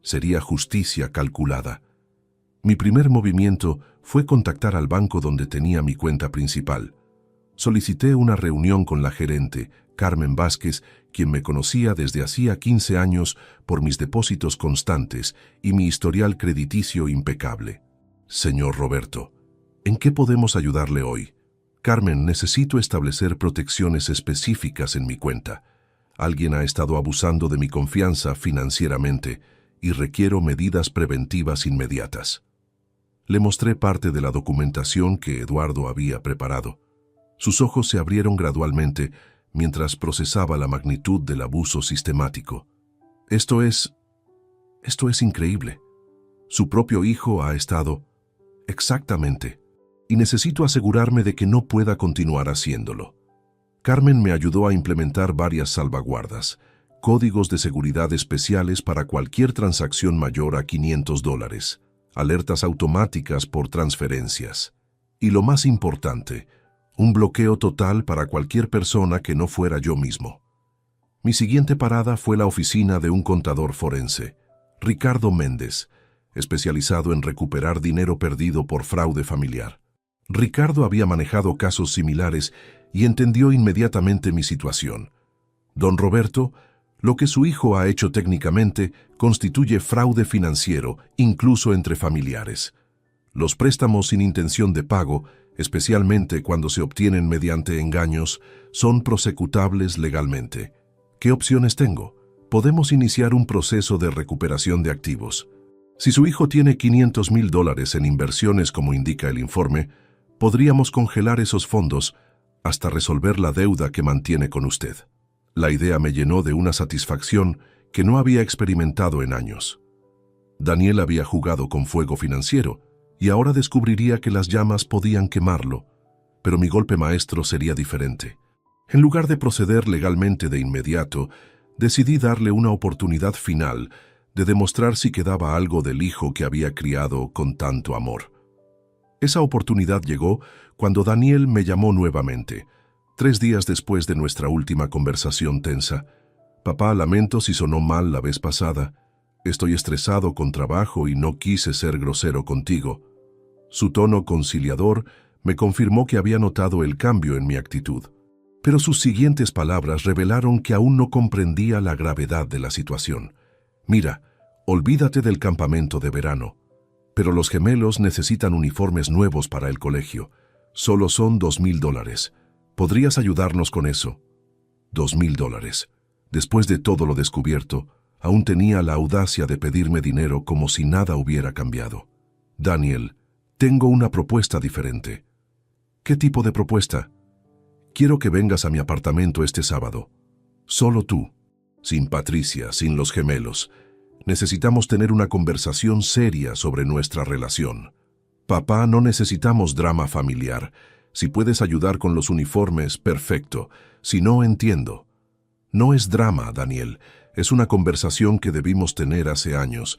sería justicia calculada. Mi primer movimiento fue contactar al banco donde tenía mi cuenta principal. Solicité una reunión con la gerente, Carmen Vázquez, quien me conocía desde hacía 15 años por mis depósitos constantes y mi historial crediticio impecable. Señor Roberto, ¿en qué podemos ayudarle hoy? Carmen, necesito establecer protecciones específicas en mi cuenta. Alguien ha estado abusando de mi confianza financieramente y requiero medidas preventivas inmediatas. Le mostré parte de la documentación que Eduardo había preparado. Sus ojos se abrieron gradualmente mientras procesaba la magnitud del abuso sistemático. Esto es increíble. Su propio hijo ha estado... Exactamente. Y necesito asegurarme de que no pueda continuar haciéndolo. Carmen me ayudó a implementar varias salvaguardas, códigos de seguridad especiales para cualquier transacción mayor a $500, alertas automáticas por transferencias. Y lo más importante, un bloqueo total para cualquier persona que no fuera yo mismo. Mi siguiente parada fue la oficina de un contador forense, Ricardo Méndez, especializado en recuperar dinero perdido por fraude familiar. Ricardo había manejado casos similares y entendió inmediatamente mi situación. Don Roberto, lo que su hijo ha hecho técnicamente constituye fraude financiero, incluso entre familiares. Los préstamos sin intención de pago, especialmente cuando se obtienen mediante engaños, son prosecutables legalmente. ¿Qué opciones tengo? Podemos iniciar un proceso de recuperación de activos. Si su hijo tiene $500,000 en inversiones como indica el informe, podríamos congelar esos fondos hasta resolver la deuda que mantiene con usted. La idea me llenó de una satisfacción que no había experimentado en años. Daniel había jugado con fuego financiero y ahora descubriría que las llamas podían quemarlo, pero mi golpe maestro sería diferente. En lugar de proceder legalmente de inmediato, decidí darle una oportunidad final de demostrar si quedaba algo del hijo que había criado con tanto amor. Esa oportunidad llegó cuando Daniel me llamó nuevamente, 3 días después de nuestra última conversación tensa. Papá, lamento si sonó mal la vez pasada. Estoy estresado con trabajo y no quise ser grosero contigo. Su tono conciliador me confirmó que había notado el cambio en mi actitud. Pero sus siguientes palabras revelaron que aún no comprendía la gravedad de la situación. Mira, olvídate del campamento de verano. Pero los gemelos necesitan uniformes nuevos para el colegio. Solo son $2,000. ¿Podrías ayudarnos con eso? $2,000. Después de todo lo descubierto, aún tenía la audacia de pedirme dinero como si nada hubiera cambiado. Daniel, tengo una propuesta diferente. ¿Qué tipo de propuesta? Quiero que vengas a mi apartamento este sábado. Solo tú. Sin Patricia, sin los gemelos. Necesitamos tener una conversación seria sobre nuestra relación. Papá, no necesitamos drama familiar. Si puedes ayudar con los uniformes, perfecto. Si no, entiendo. No es drama, Daniel. Es una conversación que debimos tener hace años.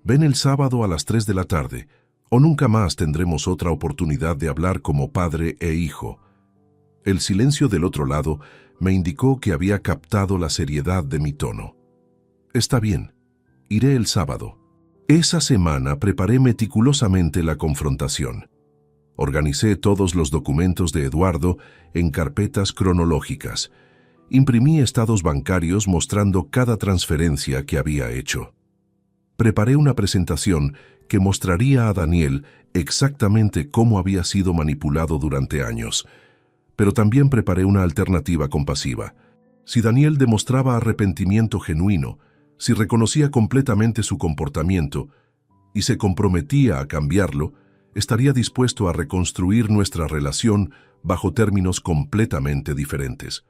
Ven el sábado a las 3 de la tarde, o nunca más tendremos otra oportunidad de hablar como padre e hijo. El silencio del otro lado me indicó que había captado la seriedad de mi tono. Está bien, iré el sábado. Esa semana preparé meticulosamente la confrontación. Organicé todos los documentos de Eduardo en carpetas cronológicas. Imprimí estados bancarios mostrando cada transferencia que había hecho. Preparé una presentación que mostraría a Daniel exactamente cómo había sido manipulado durante años. Pero también preparé una alternativa compasiva. Si Daniel demostraba arrepentimiento genuino, si reconocía completamente su comportamiento y se comprometía a cambiarlo, estaría dispuesto a reconstruir nuestra relación bajo términos completamente diferentes.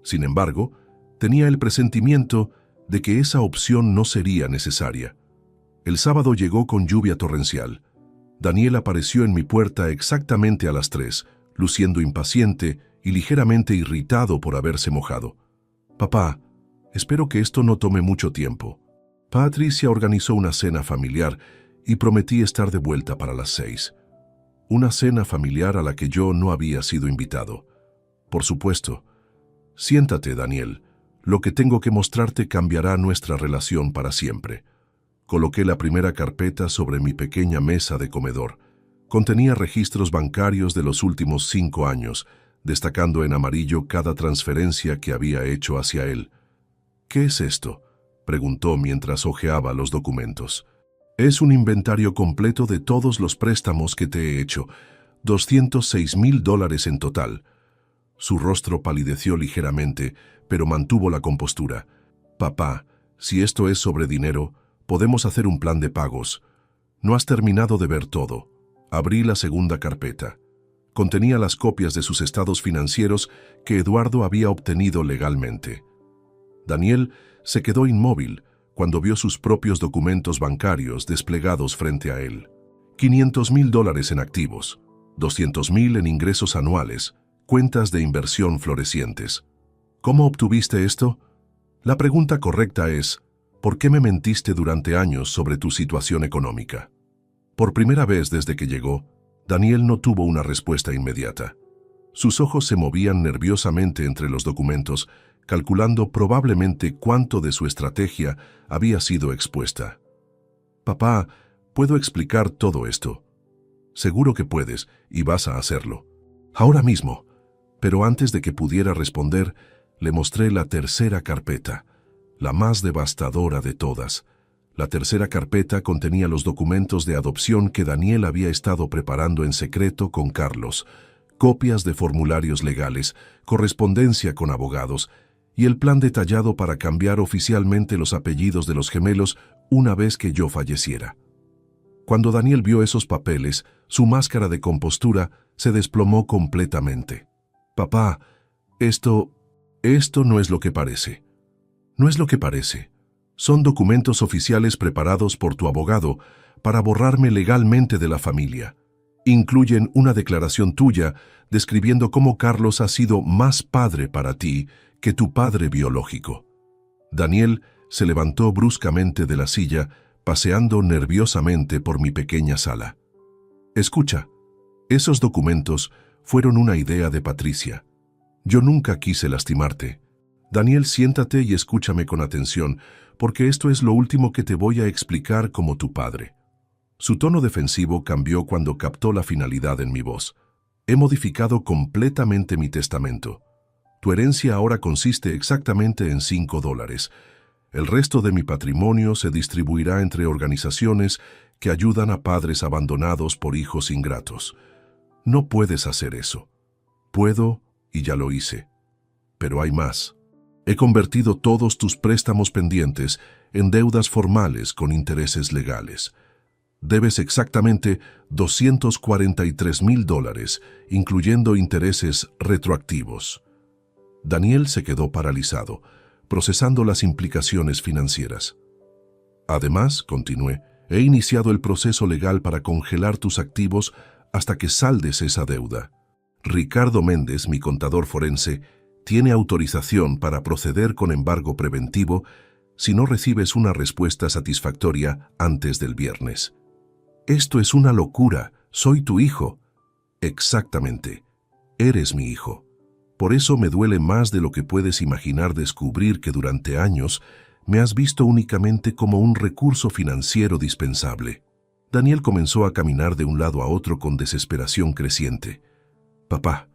Sin embargo, tenía el presentimiento de que esa opción no sería necesaria. El sábado llegó con lluvia torrencial. Daniel apareció en mi puerta exactamente a las 3, luciendo impaciente y ligeramente irritado por haberse mojado. Papá, espero que esto no tome mucho tiempo. Patricia organizó una cena familiar y prometí estar de vuelta para las 6. Una cena familiar a la que yo no había sido invitado. Por supuesto. Siéntate, Daniel. Lo que tengo que mostrarte cambiará nuestra relación para siempre. Coloqué la primera carpeta sobre mi pequeña mesa de comedor. Contenía registros bancarios de los últimos 5 años, destacando en amarillo cada transferencia que había hecho hacia él. ¿Qué es esto?, preguntó mientras hojeaba los documentos. Es un inventario completo de todos los préstamos que te he hecho, $206,000 en total. Su rostro palideció ligeramente, pero mantuvo la compostura. Papá, si esto es sobre dinero, podemos hacer un plan de pagos. No has terminado de ver todo. Abrí la segunda carpeta. Contenía las copias de sus estados financieros que Eduardo había obtenido legalmente. Daniel se quedó inmóvil cuando vio sus propios documentos bancarios desplegados frente a él. $500,000 en activos, $200,000 en ingresos anuales, cuentas de inversión florecientes. ¿Cómo obtuviste esto? La pregunta correcta es, ¿por qué me mentiste durante años sobre tu situación económica? Por primera vez desde que llegó, Daniel no tuvo una respuesta inmediata. Sus ojos se movían nerviosamente entre los documentos, calculando probablemente cuánto de su estrategia había sido expuesta. Papá, ¿puedo explicar todo esto? Seguro que puedes, y vas a hacerlo. Ahora mismo. Pero antes de que pudiera responder, le mostré la tercera carpeta, la más devastadora de todas. La tercera carpeta contenía los documentos de adopción que Daniel había estado preparando en secreto con Carlos, copias de formularios legales, correspondencia con abogados y el plan detallado para cambiar oficialmente los apellidos de los gemelos una vez que yo falleciera. Cuando Daniel vio esos papeles, su máscara de compostura se desplomó completamente. Papá, esto no es lo que parece. No es lo que parece. Son documentos oficiales preparados por tu abogado para borrarme legalmente de la familia. Incluyen una declaración tuya describiendo cómo Carlos ha sido más padre para ti que tu padre biológico. Daniel se levantó bruscamente de la silla, paseando nerviosamente por mi pequeña sala. Escucha, esos documentos fueron una idea de Patricia. Yo nunca quise lastimarte. Daniel, siéntate y escúchame con atención, porque esto es lo último que te voy a explicar como tu padre. Su tono defensivo cambió cuando captó la finalidad en mi voz. He modificado completamente mi testamento. Tu herencia ahora consiste exactamente en $5. El resto de mi patrimonio se distribuirá entre organizaciones que ayudan a padres abandonados por hijos ingratos. No puedes hacer eso. Puedo, y ya lo hice. Pero hay más. He convertido todos tus préstamos pendientes en deudas formales con intereses legales. Debes exactamente $243,000, incluyendo intereses retroactivos. Daniel se quedó paralizado, procesando las implicaciones financieras. Además, continué, he iniciado el proceso legal para congelar tus activos hasta que saldes esa deuda. Ricardo Méndez, mi contador forense, tiene autorización para proceder con embargo preventivo si no recibes una respuesta satisfactoria antes del viernes. Esto es una locura. Soy tu hijo. Exactamente. Eres mi hijo. Por eso me duele más de lo que puedes imaginar descubrir que durante años me has visto únicamente como un recurso financiero dispensable. Daniel comenzó a caminar de un lado a otro con desesperación creciente. Papá,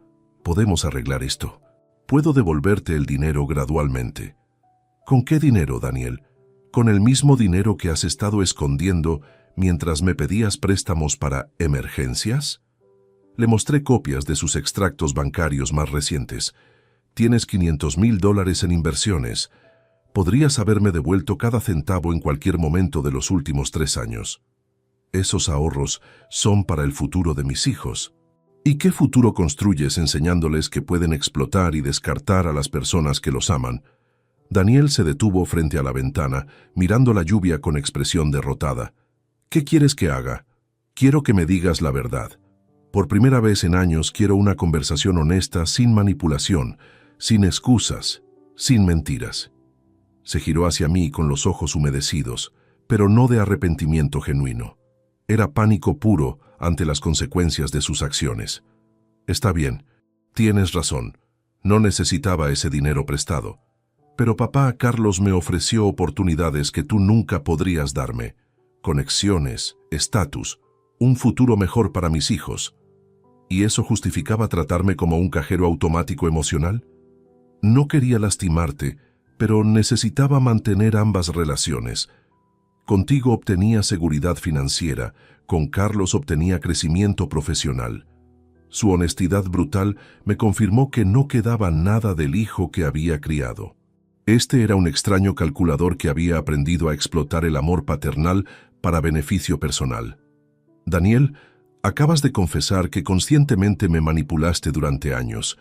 podemos arreglar esto. Puedo devolverte el dinero gradualmente. ¿Con qué dinero, Daniel? ¿Con el mismo dinero que has estado escondiendo mientras me pedías préstamos para emergencias? Le mostré copias de sus extractos bancarios más recientes. Tienes $500,000 en inversiones. Podrías haberme devuelto cada centavo en cualquier momento de los últimos 3 años. Esos ahorros son para el futuro de mis hijos. ¿Y qué futuro construyes enseñándoles que pueden explotar y descartar a las personas que los aman? Daniel se detuvo frente a la ventana, mirando la lluvia con expresión derrotada. ¿Qué quieres que haga? Quiero que me digas la verdad. Por primera vez en años quiero una conversación honesta, sin manipulación, sin excusas, sin mentiras. Se giró hacia mí con los ojos humedecidos, pero no de arrepentimiento genuino. Era pánico puro ante las consecuencias de sus acciones. Está bien, tienes razón. No necesitaba ese dinero prestado. Pero papá Carlos me ofreció oportunidades que tú nunca podrías darme. Conexiones, estatus, un futuro mejor para mis hijos. ¿Y eso justificaba tratarme como un cajero automático emocional? No quería lastimarte, pero necesitaba mantener ambas relaciones. Contigo obtenía seguridad financiera, con Carlos obtenía crecimiento profesional. Su honestidad brutal me confirmó que no quedaba nada del hijo que había criado. Este era un extraño calculador que había aprendido a explotar el amor paternal para beneficio personal. Daniel, acabas de confesar que conscientemente me manipulaste durante años.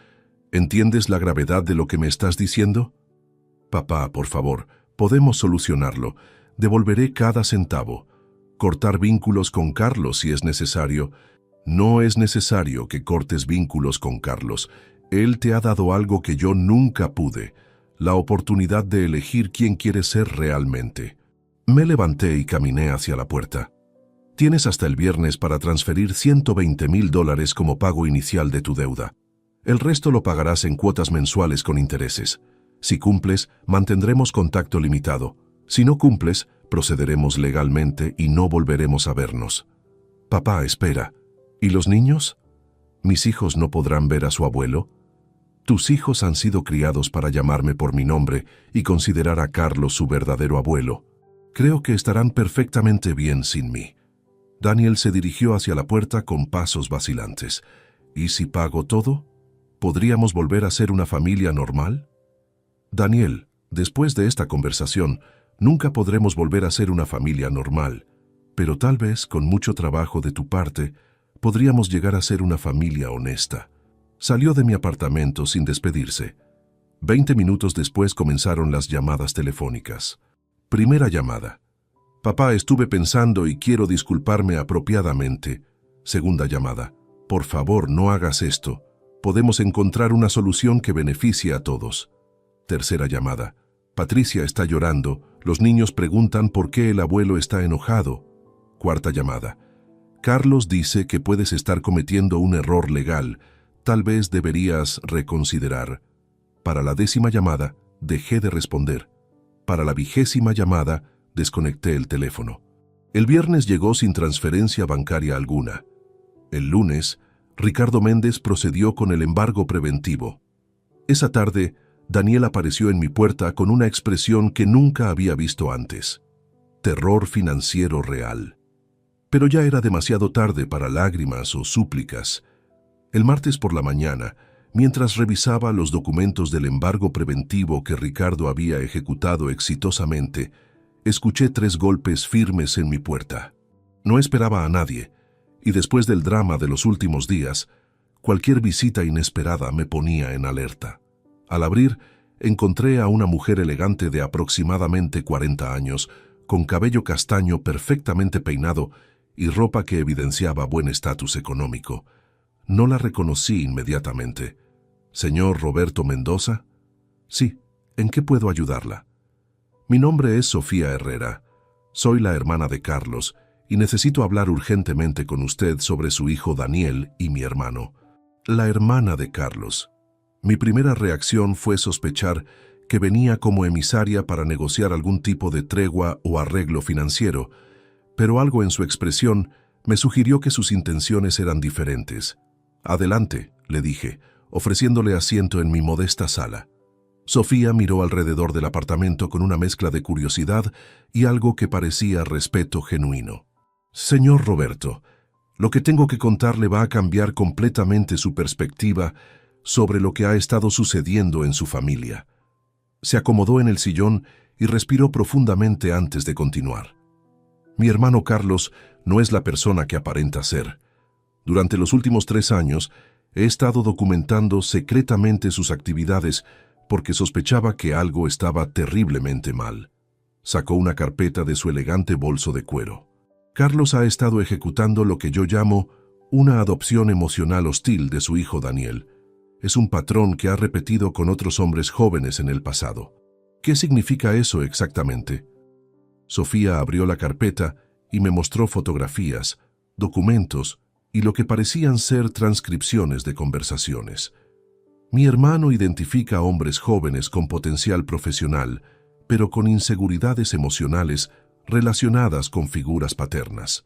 ¿Entiendes la gravedad de lo que me estás diciendo? Papá, por favor, podemos solucionarlo. Devolveré cada centavo. Cortar vínculos con Carlos si es necesario. No es necesario que cortes vínculos con Carlos. Él te ha dado algo que yo nunca pude, la oportunidad de elegir quién quieres ser realmente. Me levanté y caminé hacia la puerta. Tienes hasta el viernes para transferir $120,000 como pago inicial de tu deuda. El resto lo pagarás en cuotas mensuales con intereses. Si cumples, mantendremos contacto limitado. Si no cumples, procederemos legalmente y no volveremos a vernos. Papá, espera. ¿Y los niños? ¿Mis hijos no podrán ver a su abuelo? Tus hijos han sido criados para llamarme por mi nombre y considerar a Carlos su verdadero abuelo. Creo que estarán perfectamente bien sin mí. Daniel se dirigió hacia la puerta con pasos vacilantes. ¿Y si pago todo? ¿Podríamos volver a ser una familia normal? Daniel, después de esta conversación, nunca podremos volver a ser una familia normal, pero tal vez, con mucho trabajo de tu parte, podríamos llegar a ser una familia honesta. Salió de mi apartamento sin despedirse. 20 minutos después comenzaron las llamadas telefónicas. Primera llamada. Papá, estuve pensando y quiero disculparme apropiadamente. Segunda llamada. Por favor, no hagas esto. Podemos encontrar una solución que beneficie a todos. Tercera llamada. Patricia está llorando, Los niños preguntan por qué el abuelo está enojado. Cuarta llamada. Carlos dice que puedes estar cometiendo un error legal. Tal vez deberías reconsiderar. Para la 10ª llamada, dejé de responder. Para la 20ª llamada, desconecté el teléfono. El viernes llegó sin transferencia bancaria alguna. El lunes, Ricardo Méndez procedió con el embargo preventivo. Esa tarde, Daniel apareció en mi puerta con una expresión que nunca había visto antes. Terror financiero real. Pero ya era demasiado tarde para lágrimas o súplicas. El martes por la mañana, mientras revisaba los documentos del embargo preventivo que Ricardo había ejecutado exitosamente, escuché 3 golpes firmes en mi puerta. No esperaba a nadie, y después del drama de los últimos días, cualquier visita inesperada me ponía en alerta. Al abrir, encontré a una mujer elegante de aproximadamente 40 años, con cabello castaño perfectamente peinado y ropa que evidenciaba buen estatus económico. No la reconocí inmediatamente. ¿Señor Roberto Mendoza? Sí, ¿en qué puedo ayudarla? Mi nombre es Sofía Herrera. Soy la hermana de Carlos y necesito hablar urgentemente con usted sobre su hijo Daniel y mi hermano. La hermana de Carlos. Mi primera reacción fue sospechar que venía como emisaria para negociar algún tipo de tregua o arreglo financiero, pero algo en su expresión me sugirió que sus intenciones eran diferentes. Adelante, le dije, ofreciéndole asiento en mi modesta sala. Sofía miró alrededor del apartamento con una mezcla de curiosidad y algo que parecía respeto genuino. Señor Roberto, lo que tengo que contarle va a cambiar completamente su perspectiva sobre lo que ha estado sucediendo en su familia. Se acomodó en el sillón y respiró profundamente antes de continuar. Mi hermano Carlos no es la persona que aparenta ser. Durante los últimos 3 años, he estado documentando secretamente sus actividades porque sospechaba que algo estaba terriblemente mal. Sacó una carpeta de su elegante bolso de cuero. Carlos ha estado ejecutando lo que yo llamo una adopción emocional hostil de su hijo Daniel. Es un patrón que ha repetido con otros hombres jóvenes en el pasado. ¿Qué significa eso exactamente? Sofía abrió la carpeta y me mostró fotografías, documentos y lo que parecían ser transcripciones de conversaciones. Mi hermano identifica a hombres jóvenes con potencial profesional, pero con inseguridades emocionales relacionadas con figuras paternas.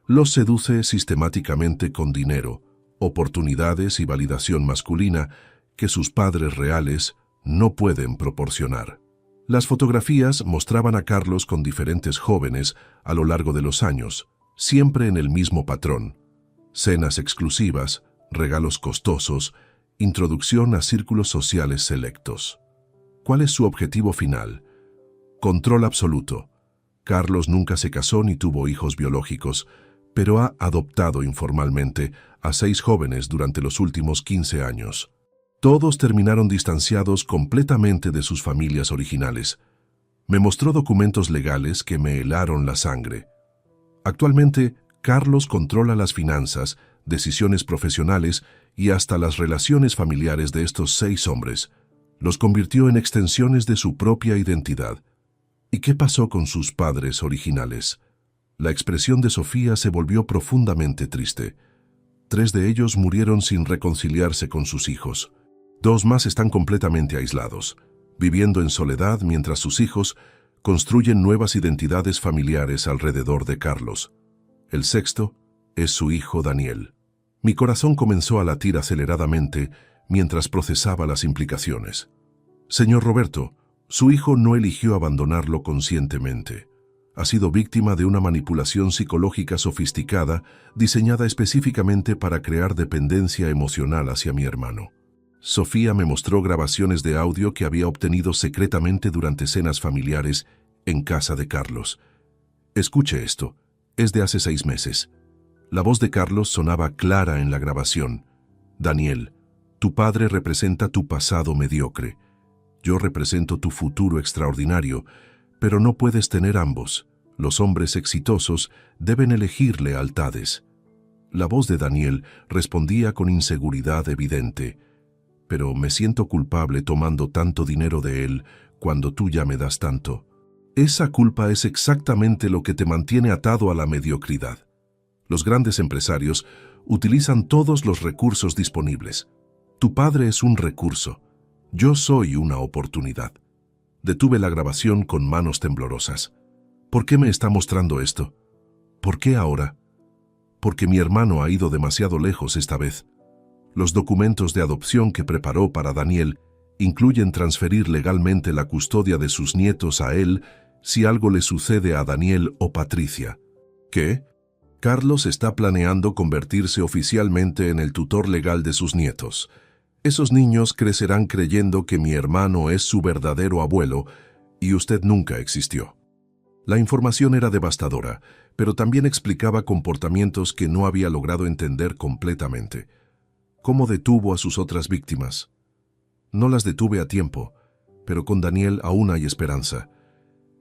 Los seduce sistemáticamente con dinero, oportunidades y validación masculina que sus padres reales no pueden proporcionar. Las fotografías mostraban a Carlos con diferentes jóvenes a lo largo de los años, siempre en el mismo patrón. Cenas exclusivas, regalos costosos, introducción a círculos sociales selectos. ¿Cuál es su objetivo final? Control absoluto. Carlos nunca se casó ni tuvo hijos biológicos, pero ha adoptado informalmente a 6 jóvenes durante los últimos 15 años. Todos terminaron distanciados completamente de sus familias originales. Me mostró documentos legales que me helaron la sangre. Actualmente, Carlos controla las finanzas, decisiones profesionales y hasta las relaciones familiares de estos 6 hombres. Los convirtió en extensiones de su propia identidad. ¿Y qué pasó con sus padres originales? La expresión de Sofía se volvió profundamente triste. 3 de ellos murieron sin reconciliarse con sus hijos. 2 más están completamente aislados, viviendo en soledad mientras sus hijos construyen nuevas identidades familiares alrededor de Carlos. El 6º es su hijo Daniel. Mi corazón comenzó a latir aceleradamente mientras procesaba las implicaciones. Señor Roberto, su hijo no eligió abandonarlo conscientemente. Ha sido víctima de una manipulación psicológica sofisticada diseñada específicamente para crear dependencia emocional hacia mi hermano. Sofía me mostró grabaciones de audio que había obtenido secretamente durante cenas familiares en casa de Carlos. Escuche esto, es de hace 6 meses. La voz de Carlos sonaba clara en la grabación. Daniel, tu padre representa tu pasado mediocre. Yo represento tu futuro extraordinario, pero no puedes tener ambos. Los hombres exitosos deben elegir lealtades. La voz de Daniel respondía con inseguridad evidente. Pero me siento culpable tomando tanto dinero de él cuando tú ya me das tanto. Esa culpa es exactamente lo que te mantiene atado a la mediocridad. Los grandes empresarios utilizan todos los recursos disponibles. Tu padre es un recurso. Yo soy una oportunidad. Detuve la grabación con manos temblorosas. ¿Por qué me está mostrando esto? ¿Por qué ahora? Porque mi hermano ha ido demasiado lejos esta vez. Los documentos de adopción que preparó para Daniel incluyen transferir legalmente la custodia de sus nietos a él si algo le sucede a Daniel o Patricia. ¿Qué? Carlos está planeando convertirse oficialmente en el tutor legal de sus nietos. Esos niños crecerán creyendo que mi hermano es su verdadero abuelo y usted nunca existió. La información era devastadora, pero también explicaba comportamientos que no había logrado entender completamente. ¿Cómo detuvo a sus otras víctimas? No las detuve a tiempo, pero con Daniel aún hay esperanza.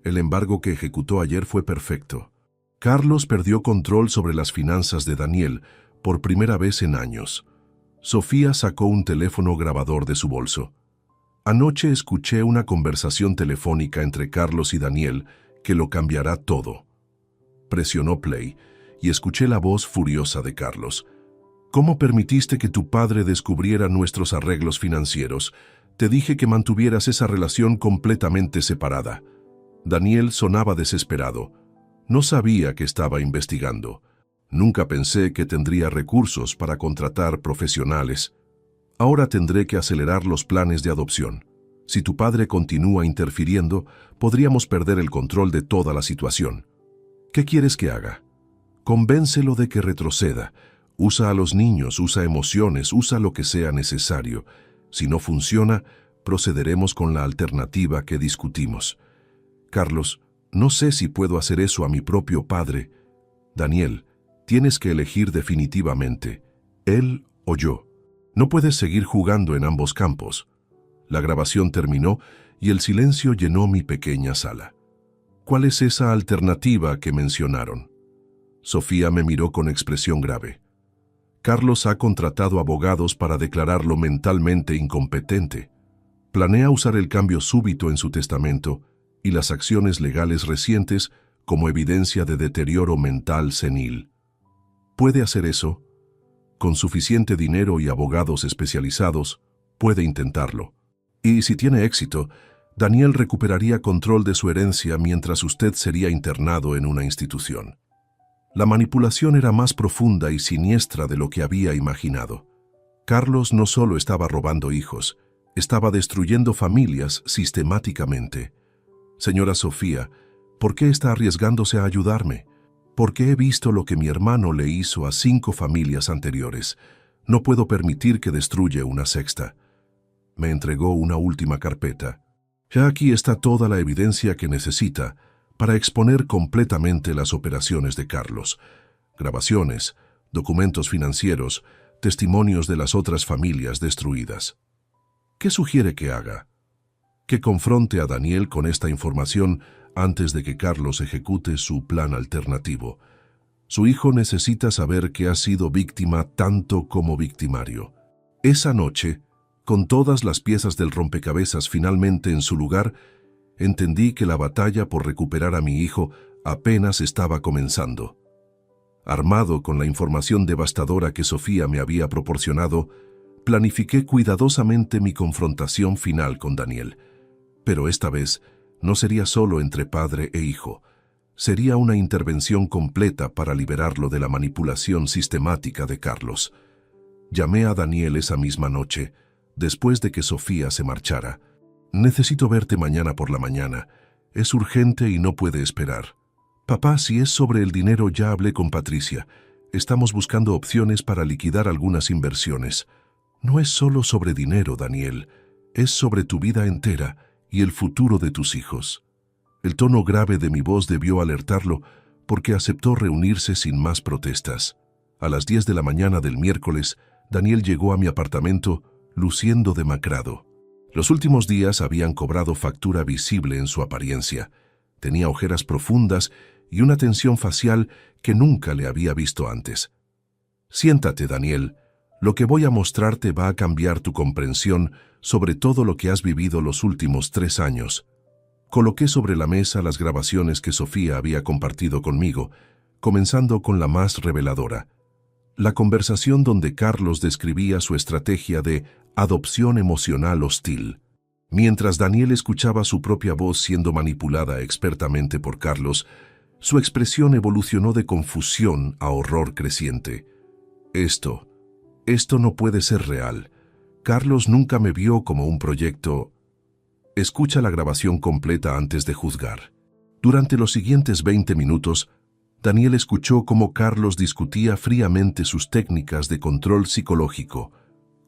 El embargo que ejecutó ayer fue perfecto. Carlos perdió control sobre las finanzas de Daniel por primera vez en años. Sofía sacó un teléfono grabador de su bolso. Anoche escuché una conversación telefónica entre Carlos y Daniel que lo cambiará todo. Presionó play y escuché la voz furiosa de Carlos. ¿Cómo permitiste que tu padre descubriera nuestros arreglos financieros? Te dije que mantuvieras esa relación completamente separada. Daniel sonaba desesperado. No sabía que estaba investigando. Nunca pensé que tendría recursos para contratar profesionales. Ahora tendré que acelerar los planes de adopción. Si tu padre continúa interfiriendo, podríamos perder el control de toda la situación. ¿Qué quieres que haga? Convéncelo de que retroceda. Usa a los niños, usa emociones, usa lo que sea necesario. Si no funciona, procederemos con la alternativa que discutimos. Carlos, no sé si puedo hacer eso a mi propio padre. Daniel, tienes que elegir definitivamente, él o yo. No puedes seguir jugando en ambos campos. La grabación terminó y el silencio llenó mi pequeña sala. ¿Cuál es esa alternativa que mencionaron? Sofía me miró con expresión grave. Carlos ha contratado abogados para declararlo mentalmente incompetente. Planea usar el cambio súbito en su testamento y las acciones legales recientes como evidencia de deterioro mental senil. ¿Puede hacer eso? Con suficiente dinero y abogados especializados, puede intentarlo. Y si tiene éxito, Daniel recuperaría control de su herencia mientras usted sería internado en una institución. La manipulación era más profunda y siniestra de lo que había imaginado. Carlos no solo estaba robando hijos, estaba destruyendo familias sistemáticamente. Señora Sofía, ¿por qué está arriesgándose a ayudarme? Porque he visto lo que mi hermano le hizo a 5 familias anteriores. No puedo permitir que destruya una sexta. Me entregó una última carpeta. Ya aquí está toda la evidencia que necesita para exponer completamente las operaciones de Carlos. Grabaciones, documentos financieros, testimonios de las otras familias destruidas. ¿Qué sugiere que haga? Que confronte a Daniel con esta información antes de que Carlos ejecute su plan alternativo. Su hijo necesita saber que ha sido víctima tanto como victimario. Esa noche, con todas las piezas del rompecabezas finalmente en su lugar, entendí que la batalla por recuperar a mi hijo apenas estaba comenzando. Armado con la información devastadora que Sofía me había proporcionado, planifiqué cuidadosamente mi confrontación final con Daniel. Pero esta vez no sería solo entre padre e hijo. Sería una intervención completa para liberarlo de la manipulación sistemática de Carlos. Llamé a Daniel esa misma noche, después de que Sofía se marchara. Necesito verte mañana por la mañana. Es urgente y no puede esperar. Papá, si es sobre el dinero ya hablé con Patricia. Estamos buscando opciones para liquidar algunas inversiones. No es solo sobre dinero, Daniel. Es sobre tu vida entera y el futuro de tus hijos. El tono grave de mi voz debió alertarlo porque aceptó reunirse sin más protestas. A las 10 de la mañana del miércoles, Daniel llegó a mi apartamento luciendo demacrado. Los últimos días habían cobrado factura visible en su apariencia. Tenía ojeras profundas y una tensión facial que nunca le había visto antes. Siéntate, Daniel. Lo que voy a mostrarte va a cambiar tu comprensión sobre todo lo que has vivido los últimos 3 años. Coloqué sobre la mesa las grabaciones que Sofía había compartido conmigo, comenzando con la más reveladora. La conversación donde Carlos describía su estrategia de adopción emocional hostil. Mientras Daniel escuchaba su propia voz siendo manipulada expertamente por Carlos, su expresión evolucionó de confusión a horror creciente. Esto no puede ser real. Carlos nunca me vio como un proyecto. Escucha la grabación completa antes de juzgar. Durante los siguientes 20 minutos, Daniel escuchó cómo Carlos discutía fríamente sus técnicas de control psicológico,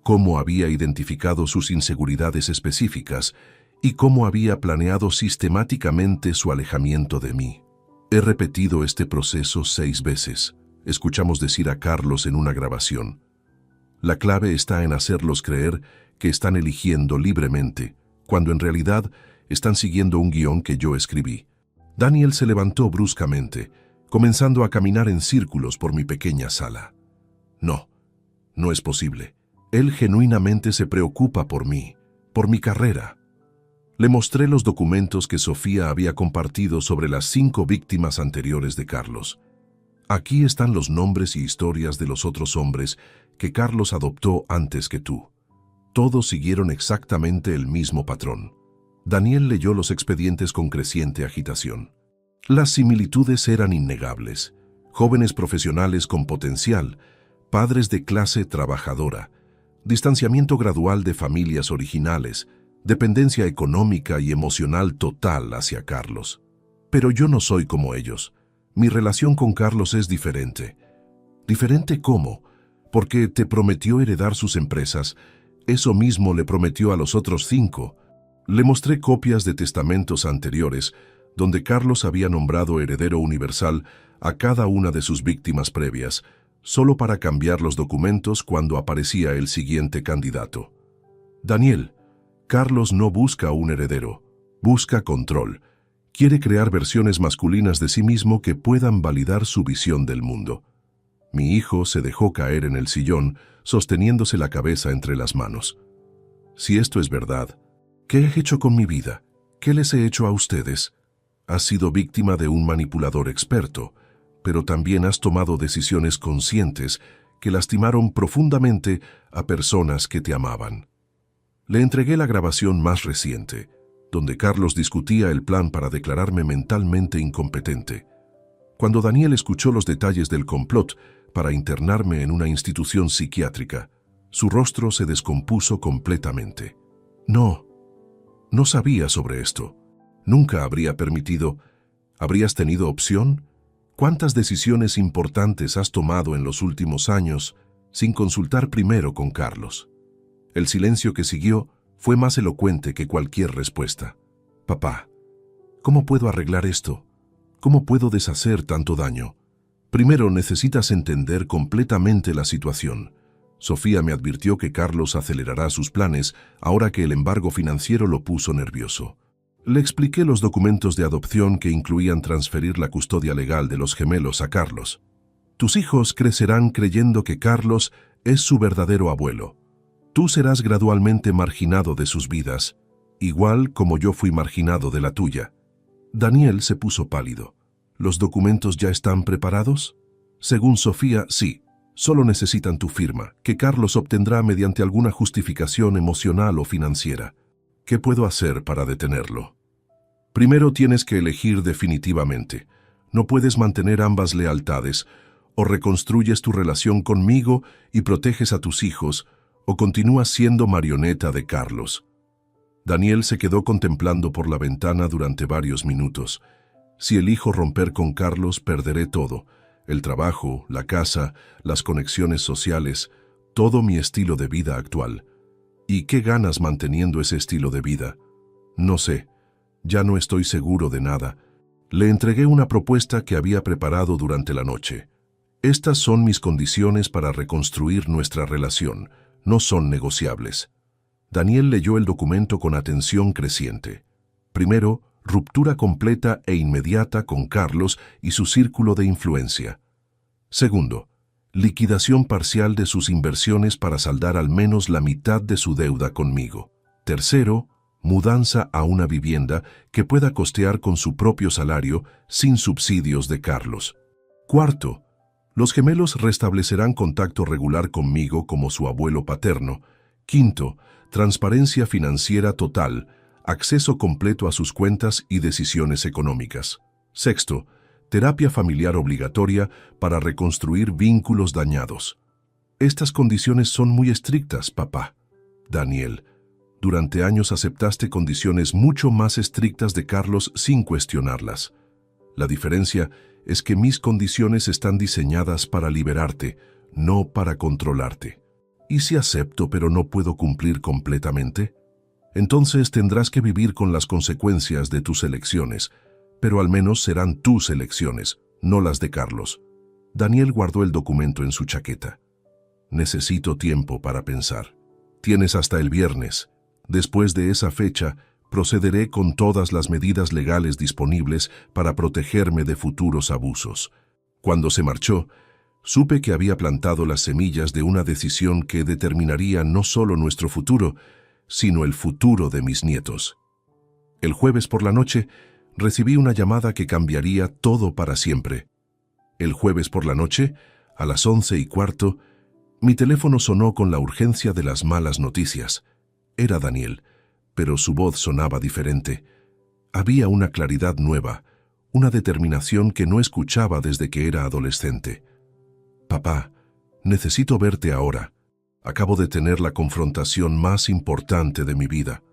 cómo había identificado sus inseguridades específicas y cómo había planeado sistemáticamente su alejamiento de mí. He repetido este proceso 6 veces, escuchamos decir a Carlos en una grabación. La clave está en hacerlos creer que están eligiendo libremente, cuando en realidad están siguiendo un guión que yo escribí. Daniel se levantó bruscamente, comenzando a caminar en círculos por mi pequeña sala. No es posible. Él genuinamente se preocupa por mí, por mi carrera. Le mostré los documentos que Sofía había compartido sobre las 5 víctimas anteriores de Carlos. Aquí están los nombres y historias de los otros hombres que Carlos adoptó antes que tú. Todos siguieron exactamente el mismo patrón. Daniel leyó los expedientes con creciente agitación. Las similitudes eran innegables. Jóvenes profesionales con potencial, padres de clase trabajadora, distanciamiento gradual de familias originales, dependencia económica y emocional total hacia Carlos. Pero yo no soy como ellos. Mi relación con Carlos es diferente. ¿Diferente cómo? Porque te prometió heredar sus empresas. Eso mismo le prometió a los otros 5. Le mostré copias de testamentos anteriores, donde Carlos había nombrado heredero universal a cada una de sus víctimas previas, solo para cambiar los documentos cuando aparecía el siguiente candidato. Daniel, Carlos no busca un heredero, busca control. Quiere crear versiones masculinas de sí mismo que puedan validar su visión del mundo. Mi hijo se dejó caer en el sillón, sosteniéndose la cabeza entre las manos. Si esto es verdad, ¿qué he hecho con mi vida? ¿Qué les he hecho a ustedes? Has sido víctima de un manipulador experto, pero también has tomado decisiones conscientes que lastimaron profundamente a personas que te amaban. Le entregué la grabación más reciente, donde Carlos discutía el plan para declararme mentalmente incompetente. Cuando Daniel escuchó los detalles del complot para internarme en una institución psiquiátrica, su rostro se descompuso completamente. No sabía sobre esto. Nunca habría permitido. ¿Habrías tenido opción? ¿Cuántas decisiones importantes has tomado en los últimos años sin consultar primero con Carlos? El silencio que siguió fue más elocuente que cualquier respuesta. Papá, ¿cómo puedo arreglar esto? ¿Cómo puedo deshacer tanto daño? Primero necesitas entender completamente la situación. Sofía me advirtió que Carlos acelerará sus planes ahora que el embargo financiero lo puso nervioso. Le expliqué los documentos de adopción que incluían transferir la custodia legal de los gemelos a Carlos. Tus hijos crecerán creyendo que Carlos es su verdadero abuelo. Tú serás gradualmente marginado de sus vidas, igual como yo fui marginado de la tuya. Daniel se puso pálido. ¿Los documentos ya están preparados? Según Sofía, sí. Solo necesitan tu firma, que Carlos obtendrá mediante alguna justificación emocional o financiera. ¿Qué puedo hacer para detenerlo? Primero tienes que elegir definitivamente. No puedes mantener ambas lealtades. O reconstruyes tu relación conmigo y proteges a tus hijos, o continúas siendo marioneta de Carlos. Daniel se quedó contemplando por la ventana durante varios minutos. Si elijo romper con Carlos, perderé todo. El trabajo, la casa, las conexiones sociales, todo mi estilo de vida actual. ¿Y qué ganas manteniendo ese estilo de vida? No sé. Ya no estoy seguro de nada. Le entregué una propuesta que había preparado durante la noche. Estas son mis condiciones para reconstruir nuestra relación. No son negociables. Daniel leyó el documento con atención creciente. Primero, ruptura completa e inmediata con Carlos y su círculo de influencia. Segundo, liquidación parcial de sus inversiones para saldar al menos la mitad de su deuda conmigo. Tercero, mudanza a una vivienda que pueda costear con su propio salario sin subsidios de Carlos. Cuarto, los gemelos restablecerán contacto regular conmigo como su abuelo paterno. Quinto, transparencia financiera total, acceso completo a sus cuentas y decisiones económicas. Sexto, terapia familiar obligatoria para reconstruir vínculos dañados. Estas condiciones son muy estrictas, papá. Daniel, durante años aceptaste condiciones mucho más estrictas de Carlos sin cuestionarlas. La diferencia es que mis condiciones están diseñadas para liberarte, no para controlarte. ¿Y si acepto pero no puedo cumplir completamente? Entonces tendrás que vivir con las consecuencias de tus elecciones, pero al menos serán tus elecciones, no las de Carlos. Daniel guardó el documento en su chaqueta. Necesito tiempo para pensar. Tienes hasta el viernes. Después de esa fecha, procederé con todas las medidas legales disponibles para protegerme de futuros abusos. Cuando se marchó, supe que había plantado las semillas de una decisión que determinaría no solo nuestro futuro, sino el futuro de mis nietos. El jueves por la noche, recibí una llamada que cambiaría todo para siempre. El jueves por la noche, a las 11:15, mi teléfono sonó con la urgencia de las malas noticias. Era Daniel, pero su voz sonaba diferente. Había una claridad nueva, una determinación que no escuchaba desde que era adolescente. Papá, necesito verte ahora. Acabo de tener la confrontación más importante de mi vida.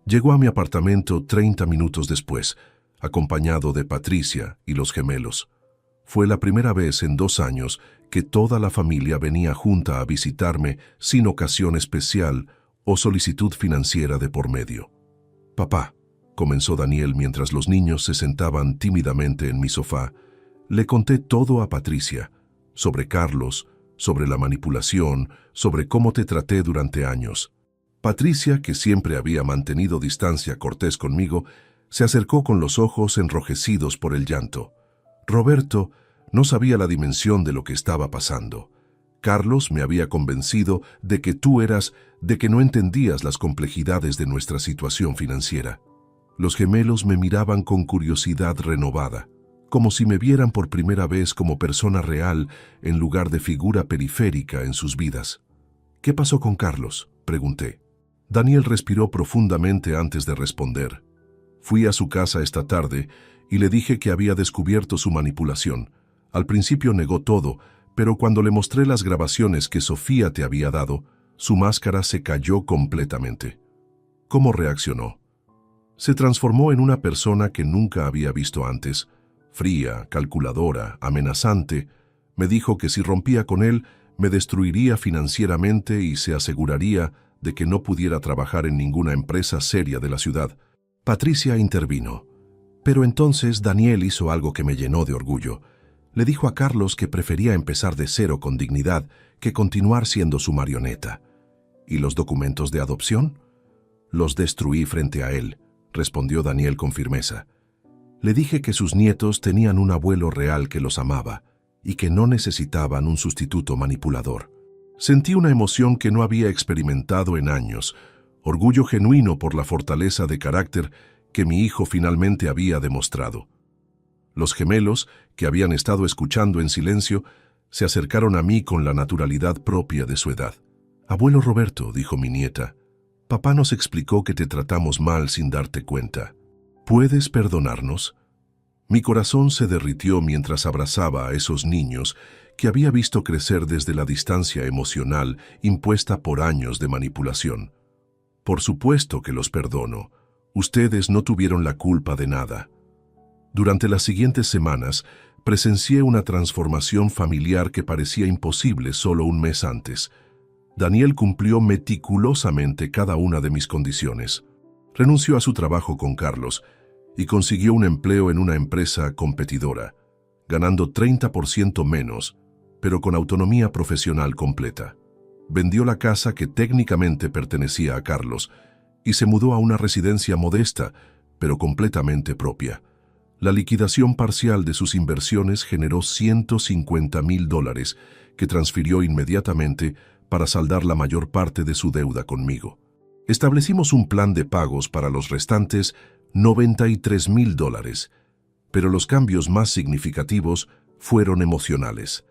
Llegó a mi apartamento 30 minutos después, acompañado de Patricia y los gemelos. Fue la primera vez en 2 años que toda la familia venía junta a visitarme sin ocasión especial o solicitud financiera de por medio. Papá, comenzó Daniel mientras los niños se sentaban tímidamente en mi sofá, le conté todo a Patricia, sobre Carlos, sobre la manipulación, sobre cómo te traté durante años. Patricia, que siempre había mantenido distancia cortés conmigo, se acercó con los ojos enrojecidos por el llanto. Roberto no sabía la dimensión de lo que estaba pasando. Carlos me había convencido de que no entendías las complejidades de nuestra situación financiera. Los gemelos me miraban con curiosidad renovada, como si me vieran por primera vez como persona real en lugar de figura periférica en sus vidas. ¿Qué pasó con Carlos?, pregunté. Daniel respiró profundamente antes de responder. Fui a su casa esta tarde y le dije que había descubierto su manipulación. Al principio negó todo, pero cuando le mostré las grabaciones que Sofía te había dado, su máscara se cayó completamente. ¿Cómo reaccionó? Se transformó en una persona que nunca había visto antes, fría, calculadora, amenazante. Me dijo que si rompía con él, me destruiría financieramente y se aseguraría de que no pudiera trabajar en ninguna empresa seria de la ciudad. Patricia intervino. Pero entonces Daniel hizo algo que me llenó de orgullo. Le dijo a Carlos que prefería empezar de cero con dignidad que continuar siendo su marioneta. ¿Y los documentos de adopción? Los destruí frente a él, respondió Daniel con firmeza. Le dije que sus nietos tenían un abuelo real que los amaba y que no necesitaban un sustituto manipulador. Sentí una emoción que no había experimentado en años, orgullo genuino por la fortaleza de carácter que mi hijo finalmente había demostrado. Los gemelos, que habían estado escuchando en silencio, se acercaron a mí con la naturalidad propia de su edad. «Abuelo Roberto», dijo mi nieta, «papá nos explicó que te tratamos mal sin darte cuenta. ¿Puedes perdonarnos?» Mi corazón se derritió mientras abrazaba a esos niños que había visto crecer desde la distancia emocional impuesta por años de manipulación. «Por supuesto que los perdono. Ustedes no tuvieron la culpa de nada». Durante las siguientes semanas, presencié una transformación familiar que parecía imposible solo un mes antes. Daniel cumplió meticulosamente cada una de mis condiciones. Renunció a su trabajo con Carlos y consiguió un empleo en una empresa competidora, ganando 30% menos, pero con autonomía profesional completa. Vendió la casa que técnicamente pertenecía a Carlos y se mudó a una residencia modesta, pero completamente propia. La liquidación parcial de sus inversiones generó $150,000 que transfirió inmediatamente para saldar la mayor parte de su deuda conmigo. Establecimos un plan de pagos para los restantes $93,000, pero los cambios más significativos fueron emocionales.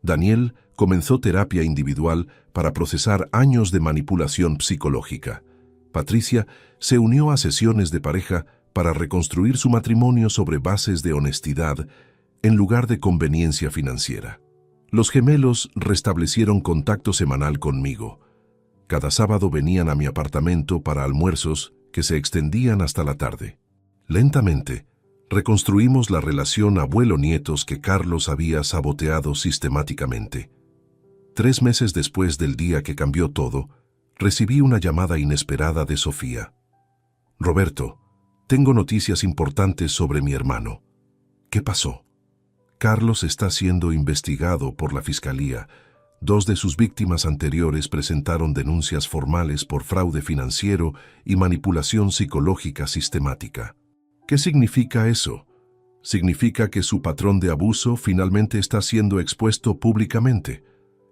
Daniel comenzó terapia individual para procesar años de manipulación psicológica. Patricia se unió a sesiones de pareja para reconstruir su matrimonio sobre bases de honestidad en lugar de conveniencia financiera. Los gemelos restablecieron contacto semanal conmigo. Cada sábado venían a mi apartamento para almuerzos que se extendían hasta la tarde. Lentamente, reconstruimos la relación abuelo-nietos que Carlos había saboteado sistemáticamente. 3 meses después del día que cambió todo, recibí una llamada inesperada de Sofía. «Roberto, tengo noticias importantes sobre mi hermano». «¿Qué pasó?» «Carlos está siendo investigado por la Fiscalía. 2 de sus víctimas anteriores presentaron denuncias formales por fraude financiero y manipulación psicológica sistemática». ¿Qué significa eso? Significa que su patrón de abuso finalmente está siendo expuesto públicamente.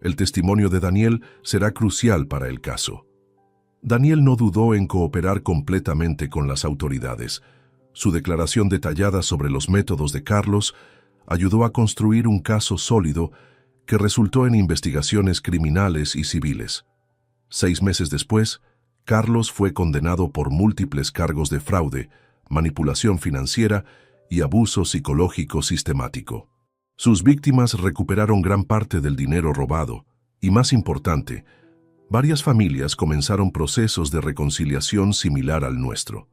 El testimonio de Daniel será crucial para el caso. Daniel no dudó en cooperar completamente con las autoridades. Su declaración detallada sobre los métodos de Carlos ayudó a construir un caso sólido que resultó en investigaciones criminales y civiles. 6 meses después, Carlos fue condenado por múltiples cargos de fraude, manipulación financiera y abuso psicológico sistemático. Sus víctimas recuperaron gran parte del dinero robado y, más importante, varias familias comenzaron procesos de reconciliación similar al nuestro.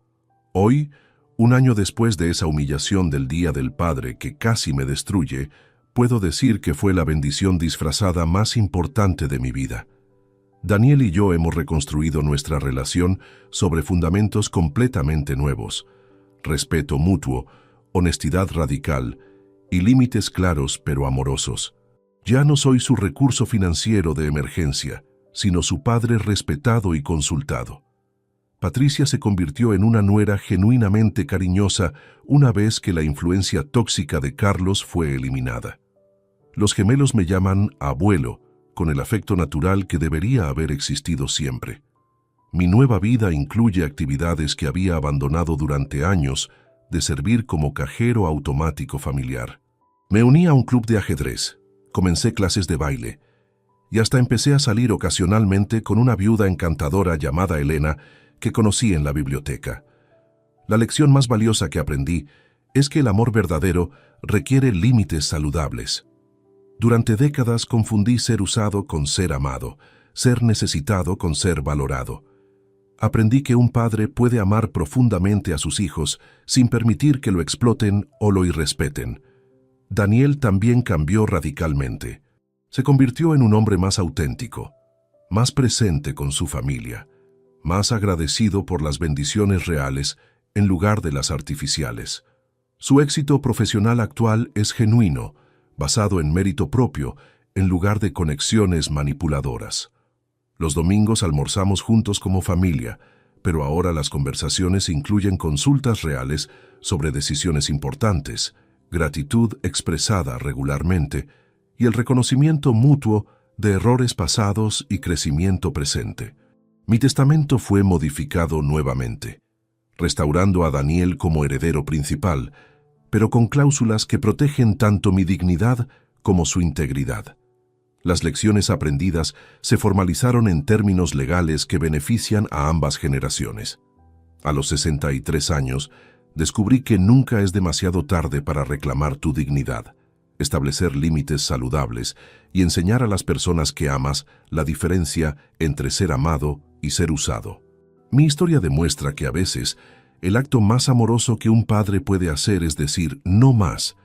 Hoy, un año después de esa humillación del Día del Padre que casi me destruye, puedo decir que fue la bendición disfrazada más importante de mi vida. Daniel y yo hemos reconstruido nuestra relación sobre fundamentos completamente nuevos: respeto mutuo, honestidad radical y límites claros pero amorosos. Ya no soy su recurso financiero de emergencia, sino su padre respetado y consultado. Patricia se convirtió en una nuera genuinamente cariñosa una vez que la influencia tóxica de Carlos fue eliminada. Los gemelos me llaman abuelo, con el afecto natural que debería haber existido siempre. Mi nueva vida incluye actividades que había abandonado durante años, de servir como cajero automático familiar. Me uní a un club de ajedrez, comencé clases de baile, y hasta empecé a salir ocasionalmente con una viuda encantadora llamada Elena que conocí en la biblioteca. La lección más valiosa que aprendí es que el amor verdadero requiere límites saludables. Durante décadas confundí ser usado con ser amado, ser necesitado con ser valorado. Aprendí que un padre puede amar profundamente a sus hijos sin permitir que lo exploten o lo irrespeten. Daniel también cambió radicalmente. Se convirtió en un hombre más auténtico, más presente con su familia, más agradecido por las bendiciones reales en lugar de las artificiales. Su éxito profesional actual es genuino, basado en mérito propio, en lugar de conexiones manipuladoras. Los domingos almorzamos juntos como familia, pero ahora las conversaciones incluyen consultas reales sobre decisiones importantes, gratitud expresada regularmente y el reconocimiento mutuo de errores pasados y crecimiento presente. Mi testamento fue modificado nuevamente, restaurando a Daniel como heredero principal, pero con cláusulas que protegen tanto mi dignidad como su integridad. Las lecciones aprendidas se formalizaron en términos legales que benefician a ambas generaciones. A los 63 años, descubrí que nunca es demasiado tarde para reclamar tu dignidad, establecer límites saludables y enseñar a las personas que amas la diferencia entre ser amado y ser usado. Mi historia demuestra que a veces el acto más amoroso que un padre puede hacer es decir no más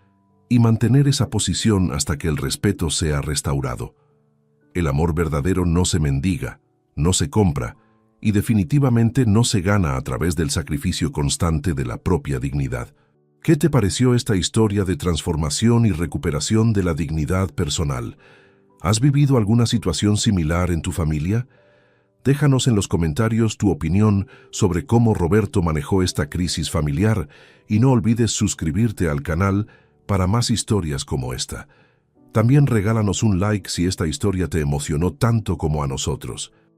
y mantener esa posición hasta que el respeto sea restaurado. El amor verdadero no se mendiga, no se compra y definitivamente no se gana a través del sacrificio constante de la propia dignidad. ¿Qué te pareció esta historia de transformación y recuperación de la dignidad personal? ¿Has vivido alguna situación similar en tu familia? Déjanos en los comentarios tu opinión sobre cómo Roberto manejó esta crisis familiar y no olvides suscribirte al canal para más historias como esta. También regálanos un like si esta historia te emocionó tanto como a nosotros.